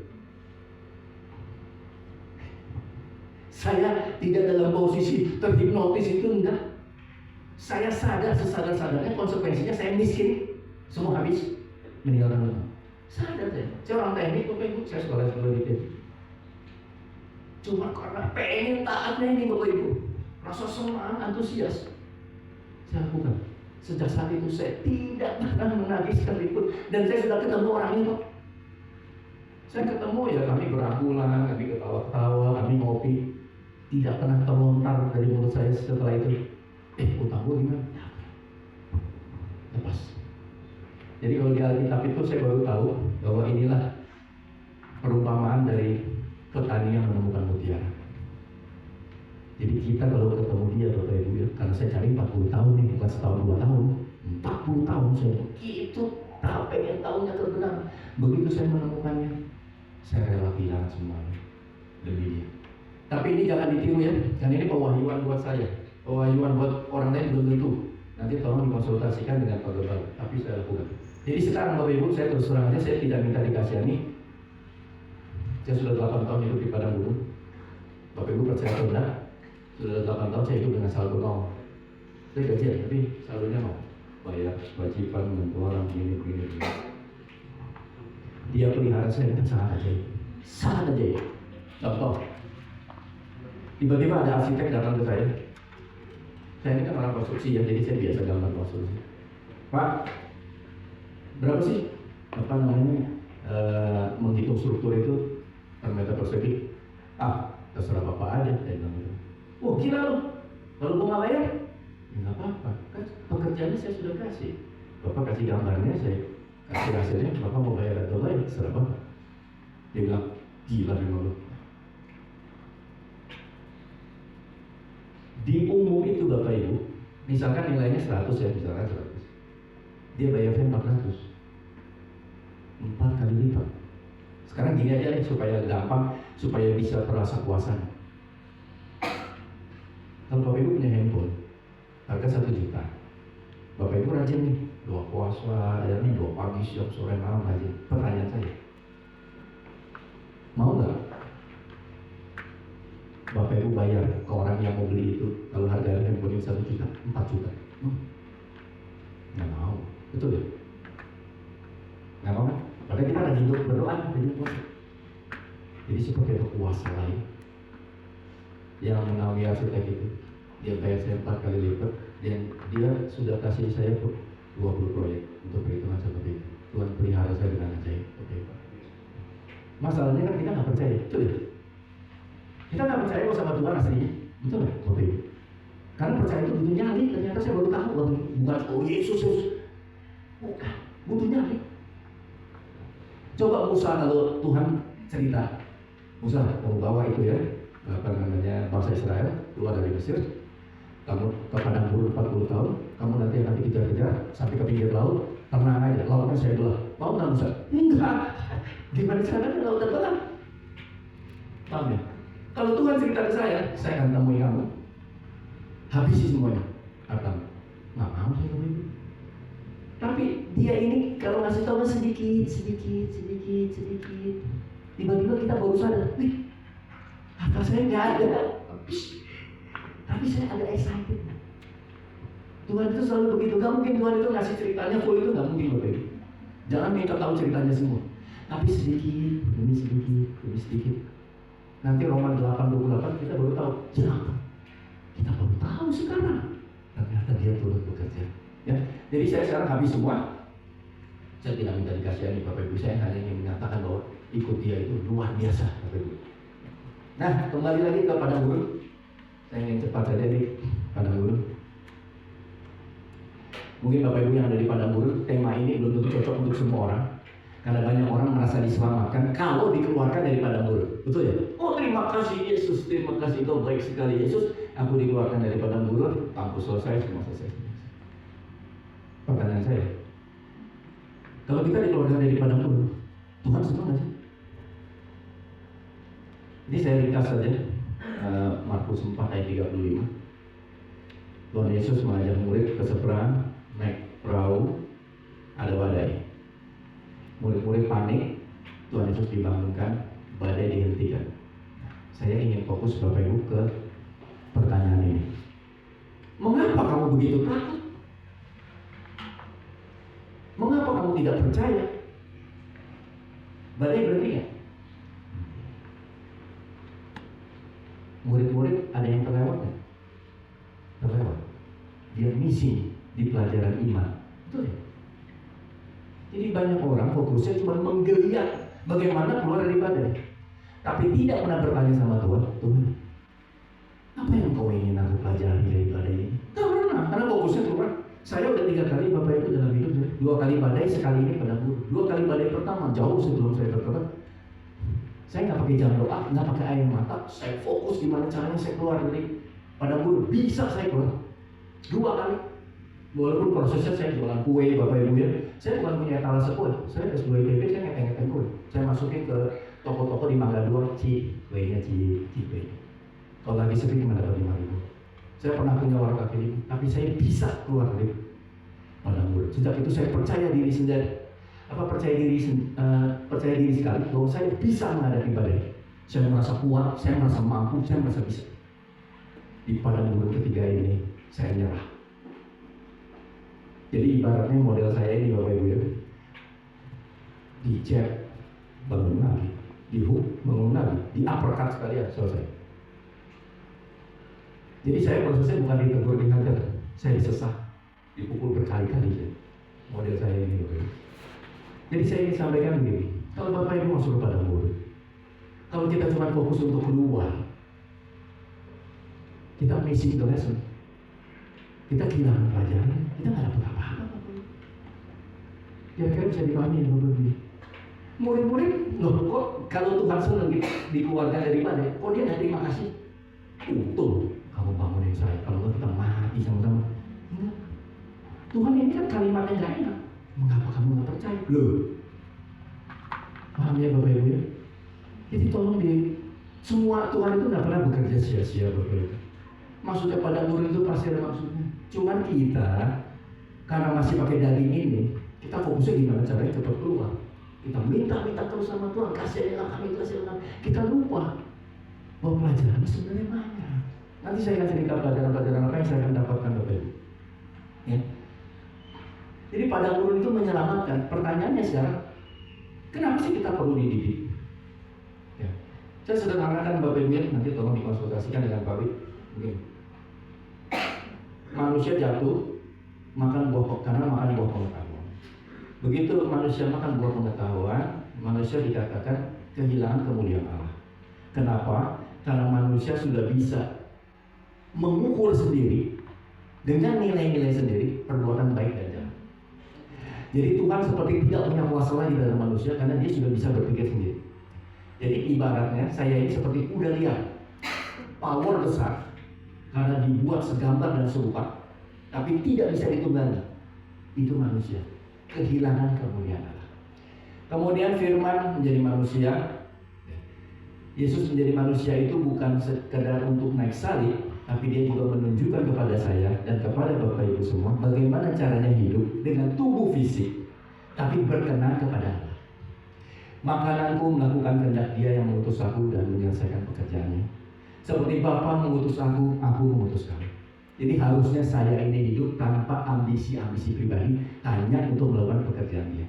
Saya tidak dalam posisi terhipnotis itu, enggak. Saya sadar sesadar-sadarnya konsekuensinya saya miskin, semua habis, meninggalkan Tuhan. Sadar saya orang teknik, Bapak Ibu, saya sekolah di teknik. Cuma karena pengen taatnya ini Bapak Ibu, rasa senang, antusias, saya lakukan. Sejak saat itu saya tidak pernah menagih sekalipun. Dan saya sudah ketemu orang itu. Saya ketemu ya, kami berangkulan, kami ketawa-ketawa, kami ngopi. Tidak pernah terlontar dari mulut saya setelah itu, utang gue gimana? Lepas. Jadi kalau di Alkitab itu saya baru tahu bahwa inilah perumpamaan dari petani yang menemukan mutiara. Jadi kita kalau ketemu dia Bapak Ibu ya, karena saya cari 40 tahun nih, bukan setahun 2 tahun, 40 tahun saya begitu pengen tahunya kebenaran. Begitu saya menemukannya, saya rela kehilangan semuanya demi dia. Tapi ini jangan ditiru ya, karena ini pewahyuan buat saya, pewahyuan buat orang lain belum tentu. Nanti tolong dikonsultasikan dengan Pak Gembala, tapi saya lakukan. Jadi sekarang Bapak Ibu, saya terus terang aja, saya tidak minta dikasihani. Saya sudah 8 tahun hidup di padang gurun. Bapak Ibu percaya atau enggak? Sudah 8 tahun saya hidup dengan saldo nol. Saya gajian, tapi saldonya nol. Bayar kewajiban, membantu orang, begini. Dia pelihara saya dengan sangat ajaib. Sangat ajaib. Contoh, tiba-tiba ada arsitek datang ke saya. Saya ini kan orang konstruksi ya, jadi saya biasa gambar konstruksi. Pak, berapa sih menghitung struktur itu per meter persegi? Terserah Bapak aja, saya bilang gitu. Oh gila loh, kalau gue nggak bayar? Ya nggak apa-apa, kan pekerjaannya saya sudah kasih. Bapak kasih gambarnya, saya kasih hasilnya, Bapak mau bayar atau enggak, terserah Bapak. Dia bilang, gila memang lo. Di umum itu Bapak Ibu, misalkan nilainya 100 ya, misalkan 100. Dia bayar saya 400. 4 kali lipat. Sekarang gini aja nih, supaya gampang, supaya bisa terasa kuasanya. Kalau Bapak Ibu punya handphone, harga 1 juta. Bapak Ibu rajin nih, doa puasa, ya nih doa pagi, siang, sore, malam rajin. Pertanyaan saya, mau nggak Bapak Ibu bayar ke orang yang mau beli itu, kalau harga handphone ini 1 juta, 4 juta? Nggak mau, betul ya? Nggak mau kan? Padahal kita rajin berdoa, jadi seperti itu kuasa lain yang menaungi arsitek itu. Dia bayar saya 4 kali lipat, dan dia sudah kasih saya 20 proyek untuk perhitungan seperti itu. Tuhan pelihara saya dengan ajaib. Masalahnya kan kita nggak percaya, betul ya? Kita nggak percaya sama Tuhan aslinya, betul nggak, Bapak Ibu? Karena percaya itu butuh nyali. Ternyata saya baru tahu, bukan Yesus, bukan, butuh nyali. Coba Musa, kalau Tuhan cerita, Musa mau bawa itu ya, bangsa Israel keluar dari Mesir, kamu ke padang gurun 40 tahun, kamu nanti akan dikejar-kejar sampai ke pinggir laut, tenang aja, lautnya saya belah. Mau nggak Musa? Enggak. Gimana caranya laut terbelah? Paham ya? Kalau Tuhan cerita ke saya akan temui kamu, habisi semuanya. Nggak mau saya temui. Tapi dia ini kalau ngasih tahu sedikit. Tiba-tiba kita baru sadar, harta saya nggak ada. Tapi saya agak excited. Tuhan itu selalu begitu. Gak mungkin Tuhan itu ngasih ceritanya full, itu gak mungkin Bapak Ibu. Jangan minta tahu ceritanya semua. Tapi sedikit demi sedikit. Nanti Roma 8:28 kita baru tahu. Jangan. Kita baru tahu sekarang. Ternyata dia turut bekerja. Ya, jadi saya sekarang habis semua. Saya tidak minta dikasihani Bapak Ibu. Saya hanya ingin menyatakan bahwa ikut dia itu luar biasa Bapak Ibu. Nah, kembali lagi ke padang gurun. Saya ingin cepat saja di padang gurun. Mungkin Bapak Ibu yang ada di padang gurun, tema ini belum tentu cocok untuk semua orang. Karena banyak orang merasa diselamatkan kalau dikeluarkan dari padang gurun. Betul ya? Oh terima kasih Yesus, terima kasih Kau baik sekali Yesus. Aku dikeluarkan dari padang gurun, kampus selesai, semua selesai. Pertanyaan saya, kalau kita dikeluarkan dari padang gurun, Tuhan senang nggak sih? Ini saya ringkas saja. Markus 4 ayat 35. Tuhan Yesus mengajak murid ke seberang, naik perahu, ada badai. Murid-murid panik, Tuhan Yesus dibangunkan, badai dihentikan. Saya ingin fokus Bapak Ibu ke pertanyaan ini. Mengapa kamu begitu takut? Mengapa kamu tidak percaya? Badai berhenti ya? Murid-murid ada yang terlewat nggak? Terlewat. Dia missing di pelajaran iman. Betul ya? Jadi banyak orang fokusnya cuma menggeliat bagaimana keluar dari badai, tapi tidak pernah bertanya sama Tuhan, Tuhan, apa yang kau ingin aku pelajari dari badai ini? Tidak pernah, karena fokusnya keluar. Saya udah 3 kali Bapak Ibu dalam hidup saya. 2 kali badai, sekali ini pada guru. 2 kali badai pertama jauh sebelum saya bertobat. Saya nggak pakai jam doa, nggak pakai air mata. Saya fokus gimana caranya saya keluar dari pada guru. Bisa saya keluar 2 kali. Walaupun prosesnya saya jualan kue, Bapak Ibu ya. Saya bukan punya etalase kue. Saya S2 ITB, saya ngeteng-ngeteng kue. Saya masukin ke toko-toko di Mangga 2, kuenya kue. Kalau lagi sepi cuma dapat 5.000. Saya pernah punya warung kaki lima, tapi saya bisa keluar dari padang gurun. Sejak itu saya percaya diri sendiri. Percaya diri sekali bahwa saya bisa menghadapi badai. Saya merasa kuat, saya merasa mampu, saya merasa bisa. Di padang gurun ketiga ini saya nyerah. Jadi ibaratnya model saya ini Bapak Ibu ya, dicek bangun lagi, dihook bangun lagi, di uppercut sekalian selesai. Jadi saya prosesnya bukan ditegur, dihajar, saya disesat, dipukul berkali-kali ya. Model saya ini Bapak Ibu. Jadi saya ingin sampaikan begini, kalau Bapak Ibu masuk ke padang gurun, kalau kita cuma fokus untuk keluar, kita missing the lesson. Kita kehilangan pelajaran, kita nggak dapat apa-apa. Kira-kira bisa dipahami ya Bapak Ibu. Murid-murid, loh kok kalau Tuhan senang dikeluarkan dari badai, kok dia nggak terima kasih? Untung kamu bangunin saya, kalau nggak kita mati sama-sama. Enggak. Tuhan ini kan kalimatnya nggak enak. Mengapa kamu nggak percaya? Loh, paham ya Bapak Ibu ya? Jadi tolong semua Tuhan itu nggak pernah bekerja sia-sia Bapak Ibu. Maksudnya pada gurun itu pasti ada maksudnya. Cuman kita karena masih pakai daging ini, kita fokusnya gimana caranya cepat keluar. Kita minta terus sama Tuhan, kasihlah kami. Kita lupa bahwa pelajaran sebenarnya banyak. Nanti saya akan cerita pelajaran-pelajaran apa yang saya akan dapatkan Bapak Ibu. Ya. Jadi pada gurun itu menyelamatkan. Pertanyaannya sekarang, kenapa sih kita perlu dididik? Ya. Saya sederhanakan Bapak Ibu, nanti tolong dikonsultasikan dengan Pak Wid. Manusia jatuh karena makan buah pengetahuan. Begitu manusia makan buah pengetahuan, manusia dikatakan kehilangan kemuliaan Allah. Kenapa? Karena manusia sudah bisa mengukur sendiri dengan nilai-nilai sendiri perbuatan baik dan jahat. Jadi Tuhan seperti tidak punya kuasa lagi dalam manusia karena dia sudah bisa berpikir sendiri. Jadi ibaratnya saya ini seperti kuda liar, power besar karena dibuat segambar dan serupa, tapi tidak bisa ditunggangi. Itu manusia, kehilangan kemuliaan Allah. Kemudian Firman menjadi manusia. Yesus menjadi manusia itu bukan sekedar untuk naik salib, tapi dia juga menunjukkan kepada saya dan kepada Bapak Ibu semua bagaimana caranya hidup dengan tubuh fisik, tapi berkenan kepada Allah. Makananku melakukan kehendak Dia yang mengutus aku dan menyelesaikan pekerjaannya. Seperti Bapa mengutus aku mengutus kamu. Jadi harusnya saya ini hidup tanpa ambisi-ambisi pribadi, hanya untuk melakukan pekerjaan Dia.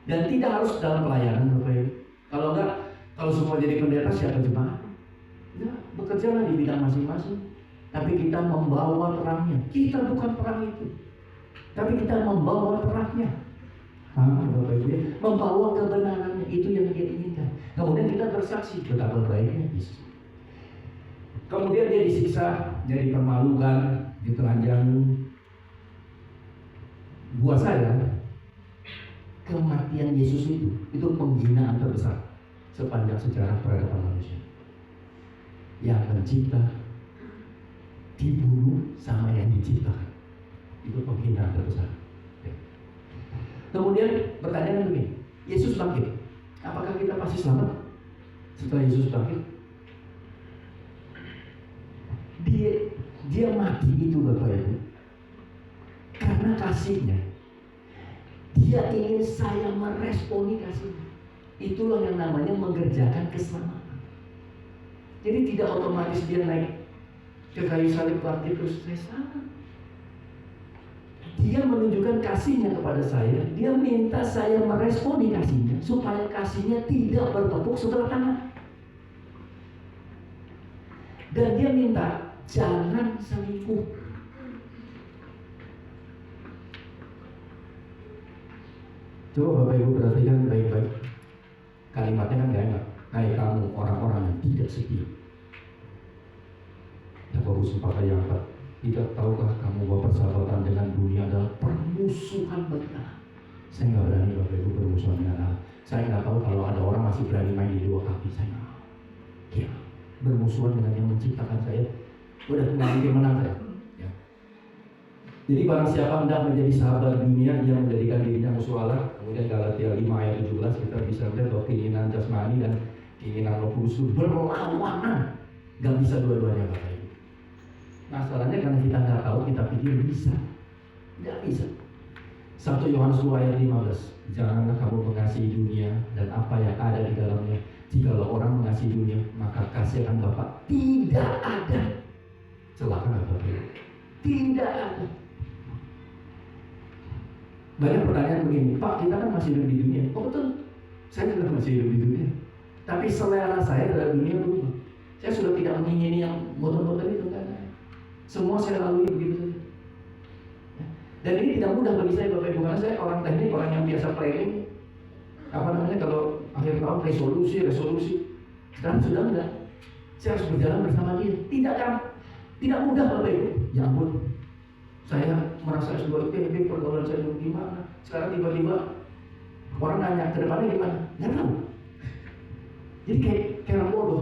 Dan tidak harus dalam pelayanan Bapak Ibu. Kalau enggak, kalau semua jadi pendeta siapa jemaat? Ya, bekerjalah di bidang masing-masing. Tapi kita membawa terangnya. Kita bukan perang itu, tapi kita membawa terangnya. Bapak Ibu ya, membawa kebenarannya, itu yang Dia inginkan. Kemudian kita bersaksi betapa baiknya Yesus. Kemudian Dia disiksa, dia dipermalukan, ditelanjangi. Buat saya, kematian Yesus itu penghinaan terbesar sepanjang sejarah peradaban manusia. Yang mencipta dibunuh sama yang diciptakan, itu penghinaan terbesar. Kemudian pertanyaan begini, Yesus bangkit, apakah kita pasti selamat setelah Yesus bangkit? Dia mati itu Bapak Ibu karena kasihnya. Dia ingin saya meresponi kasihnya. Itulah yang namanya mengerjakan keselamatan. Jadi tidak otomatis dia naik ke kayu salib bangkit terus saya selamat. Dia menunjukkan kasihnya kepada saya. Dia minta saya meresponi kasihnya supaya kasihnya tidak bertepuk sebelah tangan. Dan dia minta jangan selingkuh. Coba Bapak Ibu perhatikan baik-baik. Kalimatnya kan gak enak. Hai kamu orang-orang yang tidak setia. Yakobus 4 ayat 4. Tidak tahukah kamu bahwa persahabatan dengan dunia adalah permusuhan bagi Allah? Saya nggak berani Bapak Ibu bermusuhan dengan Allah. Saya nggak tahu kalau ada orang masih berani main di dua kaki. Saya nggak. Ya, bermusuhan dengan yang menciptakan saya. Udah nggak mungkin menang saya. Ya. Jadi barang siapa hendak menjadi sahabat dunia, dia menjadikan dirinya musuh Allah. Kemudian Galatia 5 ayat 17 kita bisa lihat bahwa keinginan jasmani dan keinginan roh kudus itu berlawanan. Gak bisa dua-duanya Bapak Ibu. Masalahnya karena kita nggak tahu, kita pikir bisa. Nggak bisa. 1 Yohanes 2 ayat 15. Janganlah kamu mengasihi dunia dan apa yang ada di dalamnya. Jikalau orang mengasihi dunia, maka kasih akan Bapa tidak ada. Celaka nggak Bapak Ibu? Tidak ada. Banyak pertanyaan begini, Pak, kita kan masih hidup di dunia. Oh betul, saya juga masih hidup di dunia. Tapi selera saya terhadap dunia berubah. Saya sudah tidak mengingini yang motor-motor itu kan. Semua saya lalui begitu saja. Dan ini tidak mudah bagi saya Bapak Ibu, karena saya orang teknik, orang yang biasa planning. Apa namanya kalau akhir tahun resolusi. Sekarang sudah enggak. Saya harus berjalan bersama dia. Tidak mudah Bapak Ibu. Ya ampun. Saya merasa S2 ITB, pergaulan saya dulu gimana. Sekarang tiba-tiba orang nanya ke depannya gimana? Nggak tahu. Jadi kayak orang bodoh.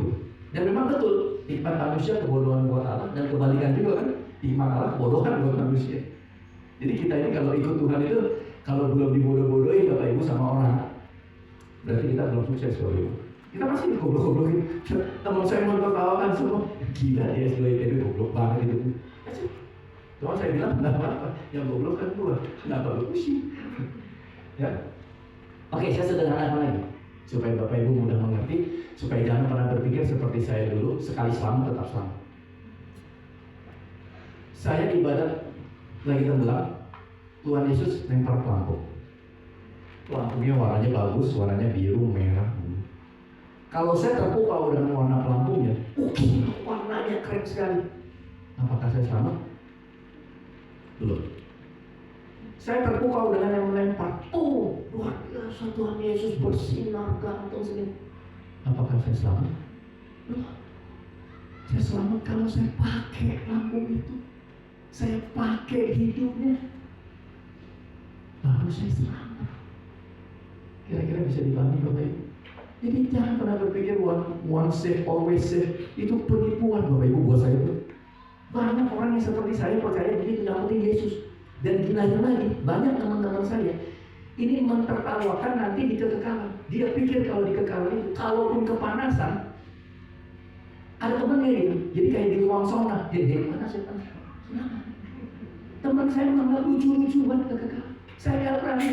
Dan memang betul, hikmat manusia kebodohan buat Allah, dan kebalikan juga kan, hikmat Allah kebodohan buat manusia. Jadi kita ini kalau ikut Tuhan itu, kalau belum dibodoh-bodohin Bapak Ibu sama orang, berarti kita belum sukses Bapak Ibu. Kita masih digoblok-goblokin. Teman saya mau tertawakan semua, gila dia S2 ITB goblok banget itu. Cuma saya bilang, enggak apa-apa, yang goblok kan gua, kenapa lu pusing? Ya. Oke, saya sederhanakan lagi, supaya Bapak Ibu mudah mengerti, supaya jangan pernah berpikir seperti saya dulu, sekali selamat tetap selamat. Saya ibadat lagi tenggelam, Tuhan Yesus lempar pelampung. Pelampungnya warnanya bagus, warnanya biru, merah. Kalau saya terpukau dengan warna pelampungnya, warnanya keren sekali. Apakah saya selamat? Belum. Saya terpukau dengan yang melempar. Oh, luar biasa Tuhan Yesus bersinar ganteng segini. Apakah saya selamat? Belum. Saya selamat kalau saya pakai lampu itu. Saya pakai hidupnya. Lalu saya selamat. Kira-kira bisa dipahami Bapak Ibu? Jadi jangan pernah berpikir one safe, always safe. Itu penipuan Bapak Ibu buat saya tuh. Banyak orang yang seperti saya percaya begitu nyampetin Yesus. Dan gilanya lagi, banyak teman-teman saya ini mentertawakan nanti di kekekalan. Dia pikir kalau di kekekalan itu, kalaupun kepanasan, ada temannya gitu. Jadi kayak di ruang sauna, dia mana sih panas? Teman saya menganggap lucu-lucu banget kekekalan. Saya gak berani.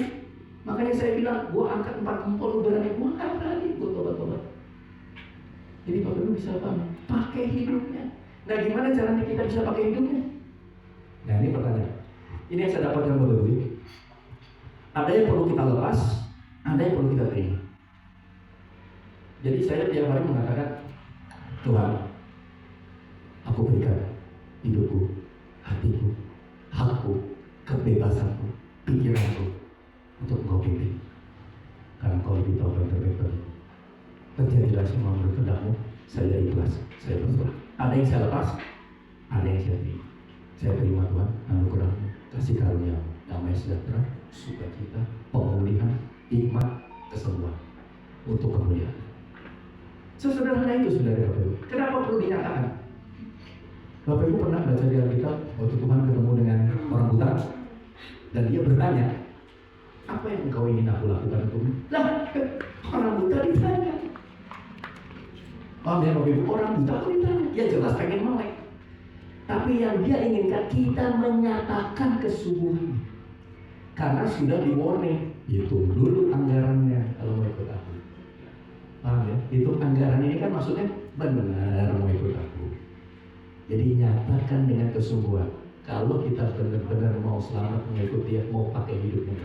Makanya saya bilang, gua angkat 4 jempol, lu berani? Gua gak berani, gua tobat-tobat. Jadi Bapak Ibu bisa paham, pakai hidupnya. Nah gimana caranya kita bisa pakai hidupnya? Nah ini pertanyaan. Ini yang saya dapatkan Bapak Ibu. Ada yang perlu kita lepas, ada yang perlu kita terima. Jadi saya tiap hari mengatakan, Tuhan, aku berikan hidupku, hatiku, hakku, kebebasanku, pikiranku untuk Engkau pimpin. Karena Engkau lebih tahu yang terbaik bagiku. Terjadilah semua menurut kehendak-Mu. Saya ikhlas, saya berserah. Ada yang saya lepas, ada yang saya terima. Saya terima Tuhan, anugerah-Mu, kasih karunia, damai sejahtera, sukacita, pemulihan, hikmat, kesembuhan untuk kemuliaan. Sesederhana itu sebenarnya Bapak Ibu. Kenapa perlu dinyatakan? Bapak Ibu pernah baca di Alkitab waktu Tuhan ketemu dengan orang buta dan dia bertanya, apa yang engkau ingin aku lakukan untukmu? Lah, orang buta ditanya. Ya Bapak Ibu, orang buta ditanya. Ya jelas pengen melek. Tapi yang dia inginkan kita menyatakan kesungguhan. Karena sudah di warning, hitung dulu anggarannya kalau mau ikut aku. Paham ya? Hitung anggaran ini kan maksudnya benar mau ikut aku. Jadi nyatakan dengan kesungguhan. Kalau kita benar-benar mau selamat mengikuti dia, mau pakai hidupnya,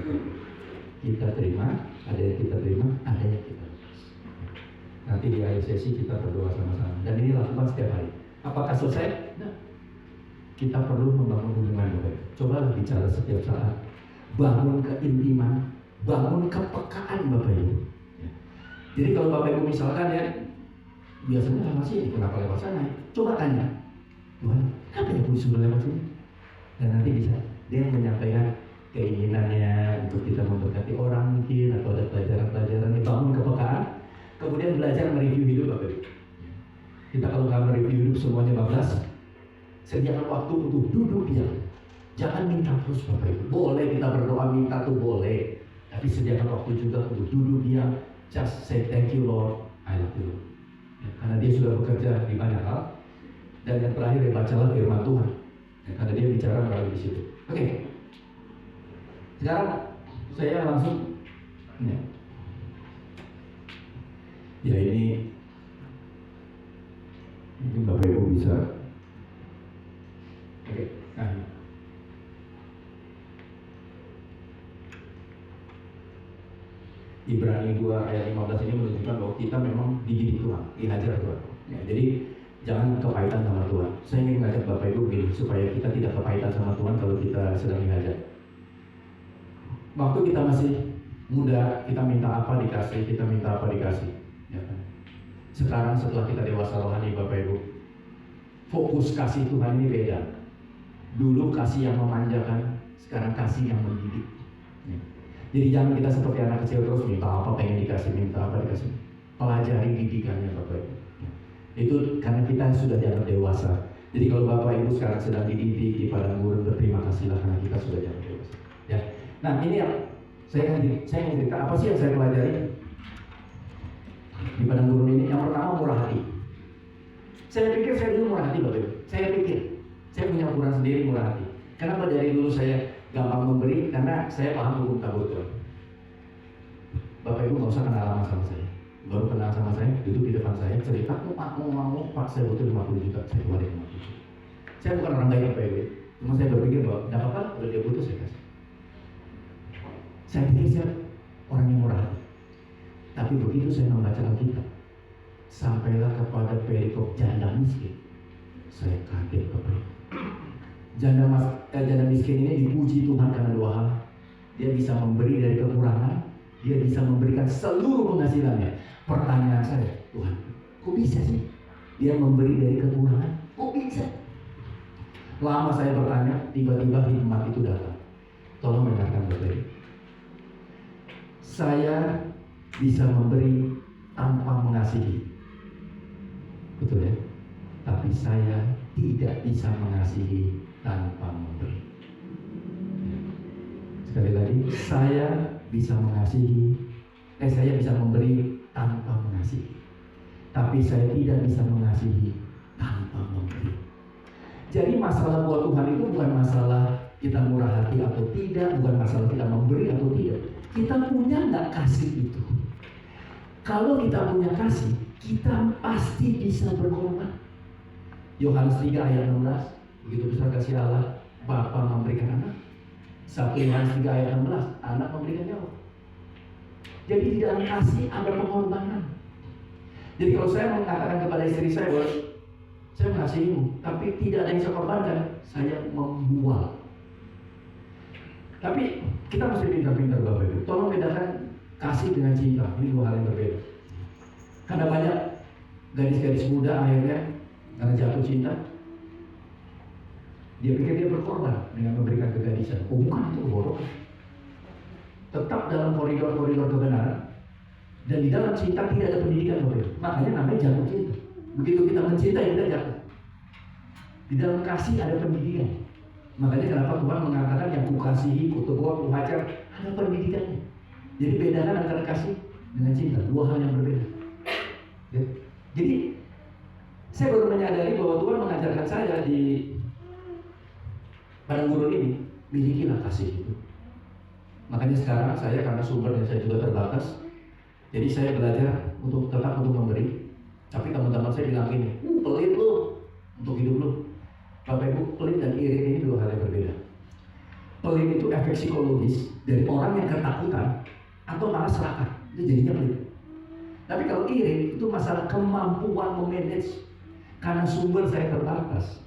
kita terima, ada yang kita terima, ada yang kita lepas. Nanti di akhir sesi kita berdoa sama-sama. Dan ini lakukan setiap hari. Apakah selesai? Nah, kita perlu membangun hubungan Bapak Ibu. Cobalah bicara setiap saat. Bangun keintiman, bangun kepekaan Bapak Ibu. Ya. Jadi kalau Bapak Ibu misalkan ya, biasanya lewat sini, kenapa lewat sana? Coba tanya, Tuhan, kenapa ya disuruh lewat sini? Dan nanti bisa dia menyampaikan keinginannya untuk kita memberkati orang mungkin, atau ada pelajaran-pelajaran, dibangun kepekaan. Kemudian belajar mereview hidup Bapak Ibu. Kita kalau nggak mereview hidup semuanya bablas, sediakan waktu untuk duduk diam. Jangan minta terus Bapak Ibu. Boleh kita berdoa minta tuh boleh, tapi sediakan waktu juga untuk duduk diam. Just say thank you Lord, I love you Lord. Ya, karena dia sudah bekerja di banyak hal. Dan yang terakhir ya bacalah firman Tuhan. Ya, karena dia bicara melalui di situ. Oke. Sekarang saya langsung ya ini mungkin Bapak Ibu bisa. Oke. Nah, Ibrani 2 ayat 15 ini menunjukkan bahwa kita memang dididik Tuhan, dihajar Tuhan. Ya, jadi jangan kepahitan sama Tuhan. Saya ingin ngajak Bapak Ibu begini, supaya kita tidak kepahitan sama Tuhan kalau kita sedang dihajar. Waktu kita masih muda, kita minta apa dikasih, kita minta apa dikasih. Ya kan? Sekarang setelah kita dewasa rohani Bapak Ibu, fokus kasih Tuhan ini beda. Dulu kasih yang memanjakan, sekarang kasih yang mendidik. Ya. Jadi jangan kita seperti anak kecil terus minta apa pengen dikasih, minta apa dikasih. Pelajari didikannya Bapak Ibu. Itu karena kita sudah dianggap dewasa. Jadi kalau Bapak Ibu sekarang sedang dididik di padang gurun, berterima kasihlah karena kita sudah dianggap dewasa. Ya. Nah ini yang saya ingin cerita, apa sih yang saya pelajari di padang gurun ini? Yang pertama murah hati. Saya pikir saya dulu murah hati Bapak Ibu. Saya pikir saya punya ukuran sendiri murah hati. Kenapa dari dulu saya gampang memberi? Karena saya paham hukum tabur. Bapak Ibu nggak usah kenal lama sama saya. Baru kenal sama saya, duduk di depan saya, cerita, mau Pak saya butuh 50 juta, saya keluarin 50 juta. Saya bukan orang baik Bapak Ibu. Cuma saya berpikir bahwa tidak apa-apa, kalau dia butuh saya kasih. Saya pikir saya orang yang murah hati. Tapi begitu saya membaca Alkitab, sampailah kepada perikop janda miskin, saya kaget Bapak Ibu. Janda miskin ini dipuji Tuhan karena dua hal. Dia bisa memberi dari kekurangan, dia bisa memberikan seluruh penghasilannya. Pertanyaan saya, Tuhan, kok bisa sih dia memberi dari kekurangan? Kok bisa? Lama saya bertanya, tiba-tiba hikmat itu datang. Tolong dengarkan Bapak Ibu. Saya bisa memberi tanpa mengasihi, betul ya? Tapi saya tidak bisa mengasihi tanpa memberi. Sekali lagi, saya bisa mengasihi, saya bisa memberi tanpa mengasihi, tapi saya tidak bisa mengasihi tanpa memberi. Jadi masalah buat Tuhan itu bukan masalah kita murah hati atau tidak, bukan masalah kita memberi atau tidak. Kita punya nggak kasih itu? Kalau kita punya kasih, kita pasti bisa berkorban. Yohanes 3 ayat 16, begitu besar kasih Allah, Bapa memberikan anak. 1 Yohanes 3 ayat 16, anak memberikan nyawa. Jadi di dalam kasih ada pengorbanan. Jadi kalau saya mengatakan kepada istri saya bahwa saya mengasihimu, tapi tidak ada yang saya korbankan, saya membual. Tapi kita mesti pintar-pintar Bapak Ibu. Tolong bedakan kasih dengan cinta. Ini dua hal yang berbeda. Karena banyak gadis-gadis muda akhirnya karena jatuh cinta, dia pikir dia berkorban dengan memberikan kegadisan. Oh bukan, itu kebodohan. Tetap dalam koridor-koridor kebenaran. Dan di dalam cinta tidak ada pendidikan Bapak Ibu. Makanya namanya jatuh cinta. Begitu kita mencintai, kita jatuh. Di dalam kasih ada pendidikan. Makanya kenapa Tuhan mengatakan yang kukasihi, kutegur, kuhajar, ada pendidikannya. Jadi bedakan antara kasih dengan cinta, dua hal yang berbeda. Ya. Jadi saya baru menyadari bahwa Tuhan mengajarkan saya di padang gurun ini, milikilah kasih itu. Makanya sekarang saya karena sumbernya saya juga terbatas, jadi saya belajar untuk tetap untuk memberi. Tapi teman-teman saya bilang gini, pelit lu untuk hidup lu. Bapak Ibu, pelit dan iri ini dua hal yang berbeda. Pelit itu efek psikologis dari orang yang ketakutan atau malah serakah, itu jadinya pelit. Tapi kalau iri itu masalah kemampuan memanage. Karena sumber saya terbatas,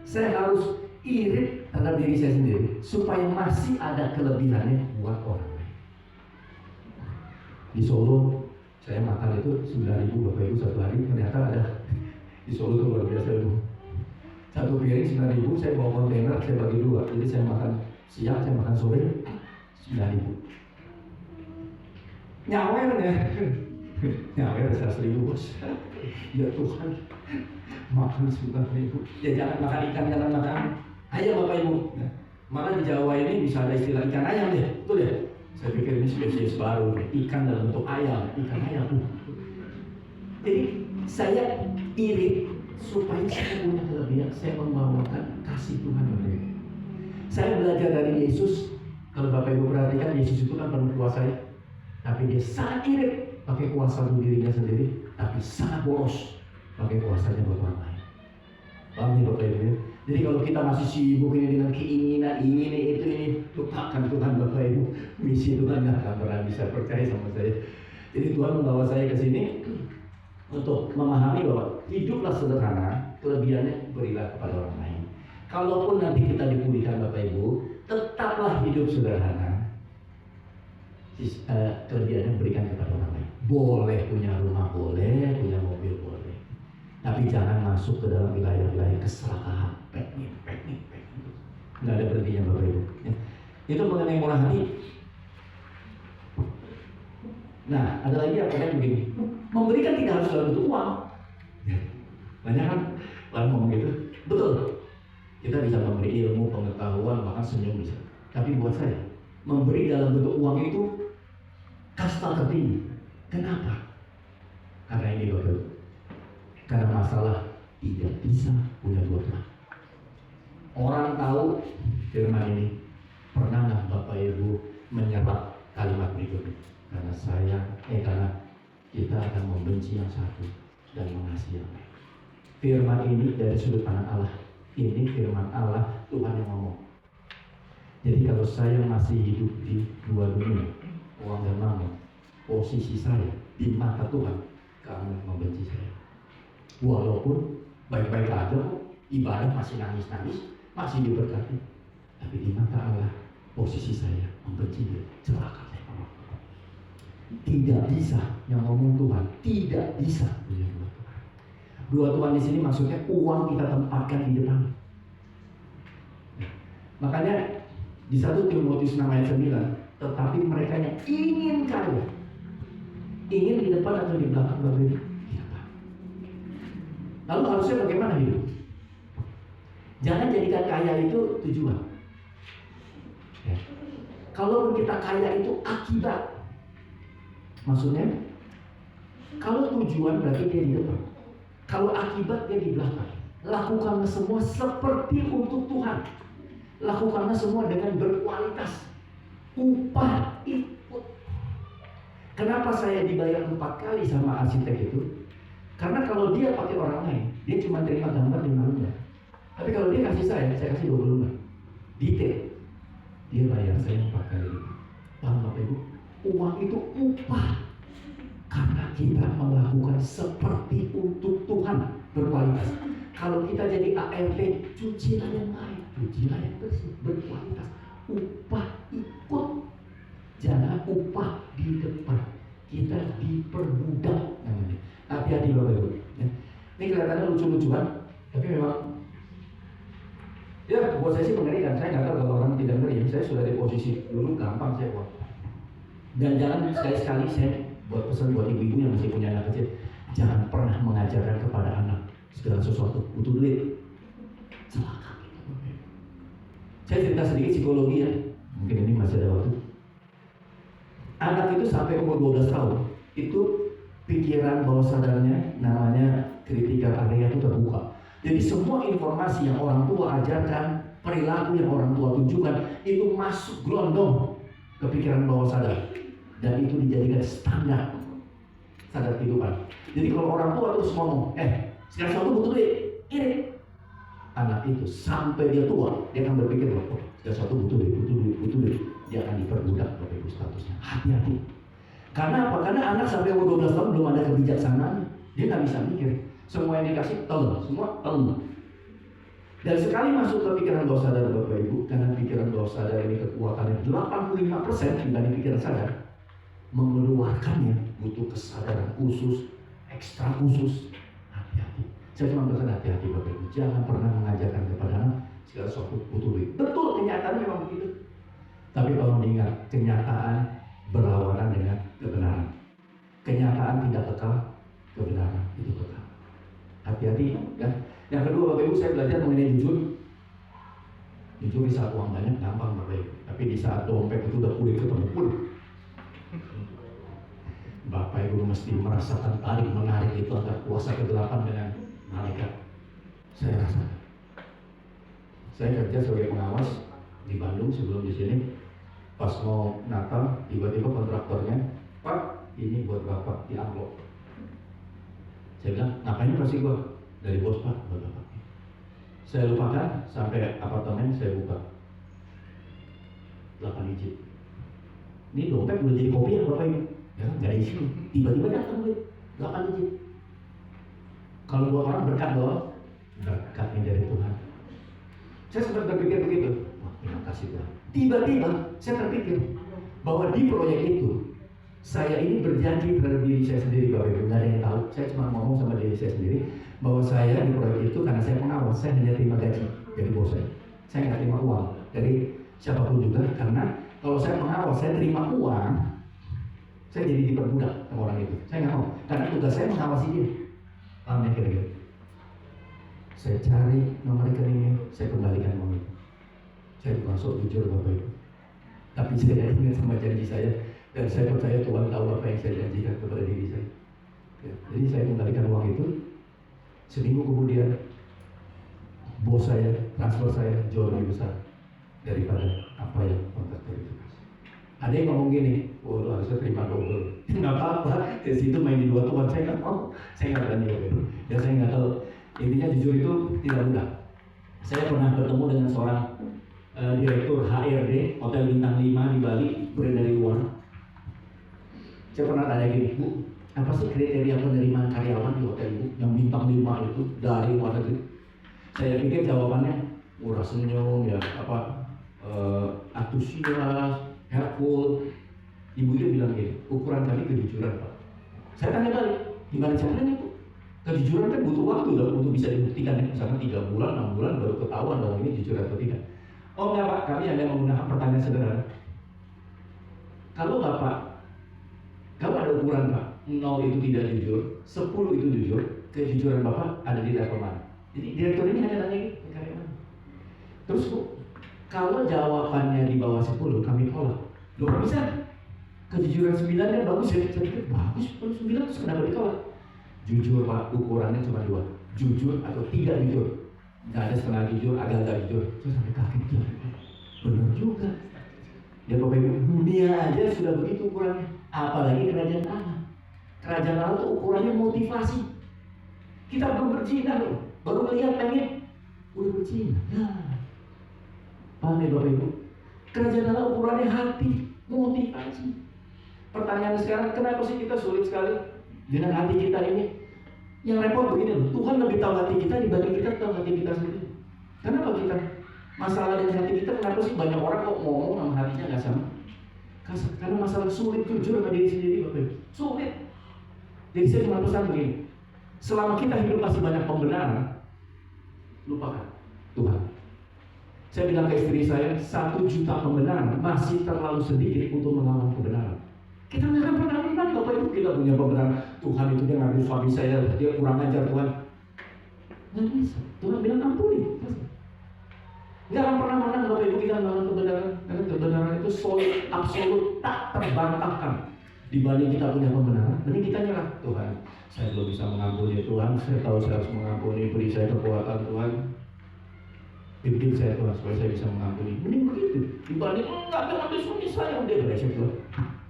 saya harus irit terhadap diri saya sendiri supaya masih ada kelebihannya buat orang lain. Di Solo saya makan itu 9.000 Bapak Ibu satu hari, ternyata ada di Solo itu luar biasa itu. Satu piring 9.000, saya bawa kontainer, saya bagi dua. Jadi saya makan siang, saya makan sore 9.000. Nyawer ya, nyawer 100.000 bos. Ya Tuhan, makan 9.000. Ya jangan makan ikan, jangan makan ayam Bapak Ibu. Malah di Jawa ini bisa ada istilah ikan ayam ya, betul ya? Saya pikir ini spesies baru, ikan dalam bentuk ayam, ikan ayam. Jadi saya iri supaya saya punya kelebihan, saya membawakan kasih Tuhan kepada Bapak. Saya belajar dari Yesus. Kalau Bapak Ibu perhatikan, Yesus itu kan penuh kuasa, tapi dia sangat irit pakai kuasa dirinya sendiri, tapi sangat boros pakai kuasanya buat orang lain. Paham ya Bapak Ibu? Jadi kalau kita masih sibuk ini dengan keinginan ini itu ini, lupakan Tuhan Bapak Ibu. Misi Tuhan nggak akan pernah bisa percaya sama saya. Jadi Tuhan membawa saya ke sini untuk memahami bahwa hiduplah sederhana, kelebihannya berilah kepada orang lain. Kalaupun nanti kita dipulihkan Bapak Ibu, tetaplah hidup sederhana. Kelebihannya berikan kepada orang lain. Boleh punya rumah, boleh punya mobil, boleh. Tapi jangan masuk ke dalam wilayah-wilayah keserakahan, peknik. Nggak ada berhentinya Bapak Ibu. Itu mengenai murah hati. Nah, ada lagi apa yang begini? Memberikan tidak harus dalam bentuk uang. Banyak kan orang ngomong gitu. Betul. Kita bisa memberi ilmu, pengetahuan, bahkan senyum bisa. Tapi buat saya, memberi dalam bentuk uang itu kasta tertinggi. Kenapa? Karena ini Bapak Ibu. Karena masalah tidak bisa punya dua Tuhan. Orang tahu firman ini. Pernah nggak Bapak Ibu menyerap kalimat berikut ini? Karena kita akan membenci yang satu dan mengasihi yang lain. Firman ini dari sudut pandang Allah. Ini firman Allah, Tuhan yang ngomong. Jadi kalau saya masih hidup di dua dunia, uang dan mamon, posisi saya di mata Tuhan, kamu membenci saya. Walaupun baik-baik aja, ibadah masih nangis-nangis, masih diberkati, tapi di mata Allah, posisi saya membenci dia, celaka saya. Tidak bisa yang ngomong Tuhan, tidak bisa punya dua Tuhan. Dua Tuhan di sini maksudnya uang kita tempatkan di depan. Makanya di 1 Timotius 6 ayat 9, tetapi mereka yang ingin kaya, ingin di depan atau di belakang Bapak Ibu? Di depan. Lalu harusnya bagaimana hidup? Jangan jadikan kaya itu tujuan. Ya. Kalau kita kaya itu akibat. Maksudnya, kalau tujuan berarti dia di depan, kalau akibat dia di belakang. Lakukanlah semua seperti untuk Tuhan. Lakukanlah semua dengan berkualitas. Upah ikut. Kenapa saya dibayar 4 kali sama arsitek itu? Karena kalau dia pakai orang lain, dia cuma terima gambar 5 lembar. Tapi kalau dia kasih saya kasih 20 lembar. Detail. Dia bayar saya 4 kali. Paham Bapak Ibu? Uang itu upah karena kita melakukan seperti untuk Tuhan, berkualitas. Kalau kita jadi ART, cucilah yang lain, cucilah yang bersih, berkualitas. Upah ikut, jangan upah di depan. Kita diperbudak namanya. Hati-hati Bapak Ibu. Ini kelihatannya lucu-lucuan, tapi memang ya buat saya sih mengerikan. Saya nggak tahu kalau orang tidak ngeri. Saya sudah di posisi dulu gampang saya uang. Dan jangan sekali-sekali saya buat pesan buat ibu-ibu yang masih punya anak kecil, jangan pernah mengajarkan kepada anak segala sesuatu butuh duit. Celaka. Saya cerita sedikit psikologi ya, mungkin ini masih ada waktu. Anak itu sampai umur 12 tahun itu pikiran bawah sadarnya namanya critical area itu terbuka. Jadi semua informasi yang orang tua ajarkan, perilaku yang orang tua tunjukkan itu masuk gelondong ke pikiran bawah sadar. Dan itu dijadikan standar kehidupan. Jadi kalau orang tua terus ngomong, segala sesuatu butuh duit, ini anak itu sampai dia tua, dia akan berpikir bahwa segala sesuatu butuh duit, dia akan diperbudak oleh statusnya. Hati-hati. Karena apa? Karena anak sampai umur 12 tahun belum ada kebijaksanaan, dia nggak bisa mikir. Semua yang dikasih telan, semua telan. Dan sekali masuk ke pikiran bawah sadar Bapak Ibu, karena pikiran bawah sadar ini kekuatannya 85% dibanding pikiran sadar, mengeluarkannya butuh kesadaran khusus, ekstra khusus. Hati-hati. Saya cuma pesan hati-hati Bapak Ibu, jangan pernah mengajarkan kepada anak segala sesuatu butuh duit. Betul, kenyataan memang begitu. Tapi tolong diingat, kenyataan berlawanan dengan kebenaran. Kenyataan tidak kekal, kebenaran itu kekal. Hati-hati ya. Yang kedua Bapak Ibu, saya belajar mengenai jujur. Jujur di saat uang banyak gampang Bapak Ibu, tapi di saat dompet itu udah pulih ketemu pulih, Bapak Ibu mesti merasakan tarik menarik itu antara kuasa kegelapan dengan malaikat. Saya rasakan. Saya kerja sebagai pengawas di Bandung sebelum di sini. Pas mau Natal, tiba-tiba kontraktornya, Pak, ini buat Bapak di amplop. Saya bilang, ngapain kasih gua? Dari bos Pak, buat Bapak. Saya lupakan sampai apartemen saya buka 8 digit. Ini dompet udah jadi kopi ya Bapak Ibu. Ya, nggak isi. Tiba-tiba datang duit 8 digit. Kalau buat orang berkat loh, berkatnya dari Tuhan. Saya sempat berpikir begitu. Wah, terima kasih Tuhan. Tiba-tiba saya terpikir bahwa di proyek itu saya ini berjanji terhadap diri saya sendiri Bapak Ibu. Nggak ada yang tahu. Saya cuma ngomong sama diri saya sendiri bahwa saya di proyek itu karena saya pengawas, saya hanya terima gaji dari bos saya. Saya nggak terima uang dari siapapun juga, karena kalau saya pengawas, saya terima uang, saya jadi diperbudak sama orang itu. Saya nggak mau, karena tugas saya mengawasi dia. Paham ya kira-kira? Saya cari nomor rekeningnya, saya kembalikan uang itu. Saya bukan sok jujur Bapak Ibu, tapi saya ingat sama janji saya, dan saya percaya Tuhan tahu apa yang saya janjikan kepada diri saya. Ya, jadi saya kembalikan uang itu. Seminggu kemudian bos saya transfer saya jauh lebih besar daripada apa yang kontraktor itu kasih. Ada yang ngomong gini, oh lu harusnya terima double. Nggak apa-apa, di situ main di dua Tuhan. Saya nggak mau, saya nggak berani Bapak. Ya saya nggak tahu. Intinya jujur itu tidak mudah. Saya pernah bertemu dengan seorang direktur HRD Hotel Bintang 5 di Bali, brand dari luar. Saya pernah tanya gini, Bu, apa sih kriteria penerimaan karyawan di hotel Ibu yang bintang 5 itu dari luar negeri? Saya pikir jawabannya murah senyum ya, antusias, helpful. Ibu itu bilang gini, ukuran kami kejujuran Pak. Saya tanya balik, gimana caranya Bu? Kejujuran kan butuh waktu dong untuk bisa dibuktikan, misalnya 3 bulan, 6 bulan baru ketahuan bahwa ini jujur atau tidak. Oh enggak Pak, kami hanya menggunakan pertanyaan sederhana. Kalau ada ukuran Pak, 0 itu tidak jujur, 10 itu jujur, kejujuran Bapak ada di level mana? Jadi direktur ini hanya tanya ke karyawan. Terus Bu, kalau jawabannya di bawah 10 kami tolak. Loh kok bisa? Kejujuran 9 kan bagus ya? Saya pikir bagus, kalau 9 terus kenapa ditolak? Jujur Pak, ukurannya cuma 2, jujur atau tidak jujur. Nggak ada setengah jujur, agak-agak jujur. Saya sampai kaget tuh, benar juga. Ya Bapak Ibu, dunia aja sudah begitu ukurannya, apalagi kerajaan Allah. Kerajaan Allah itu ukurannya motivasi. Kita belum berzina loh, baru melihat pengen udah berzina. Nah, paham ya Bapak Ibu? Kerajaan Allah ukurannya hati, motivasi. Pertanyaan sekarang, kenapa sih kita sulit sekali dengan hati kita ini? Yang repot begini loh, Tuhan lebih tahu hati kita dibanding kita tahu hati kita sendiri. Kenapa kita masalah dengan hati kita? Kenapa sih banyak orang kok ngomong sama hatinya nggak sama? Karena masalah sulit jujur sama diri sendiri Bapak Ibu. Sulit. Jadi saya cuma pesan begini, selama kita hidup masih banyak pembenaran, lupakan Tuhan. Saya bilang ke istri saya, 1 juta pembenaran masih terlalu sedikit untuk melawan kebenaran. Kita nggak akan pernah menang Bapak Ibu. Kita punya pembenaran, Tuhan itu dia ngambil suami saya, dia kurang ajar Tuhan. Nggak bisa. Tuhan bilang ampuni. Nggak akan pernah menang Bapak Ibu kita melawan kebenaran. Karena kebenaran itu solid, absolut, tak terbantahkan. Dibanding kita punya pembenaran, mending kita nyerah. Tuhan, saya belum bisa mengampuni Tuhan. Saya tahu saya harus mengampuni, beri saya kekuatan Tuhan. Pimpin saya Tuhan supaya saya bisa mengampuni. Mending begitu. Dibanding enggak ada ambil suami saya udah beresek Tuhan.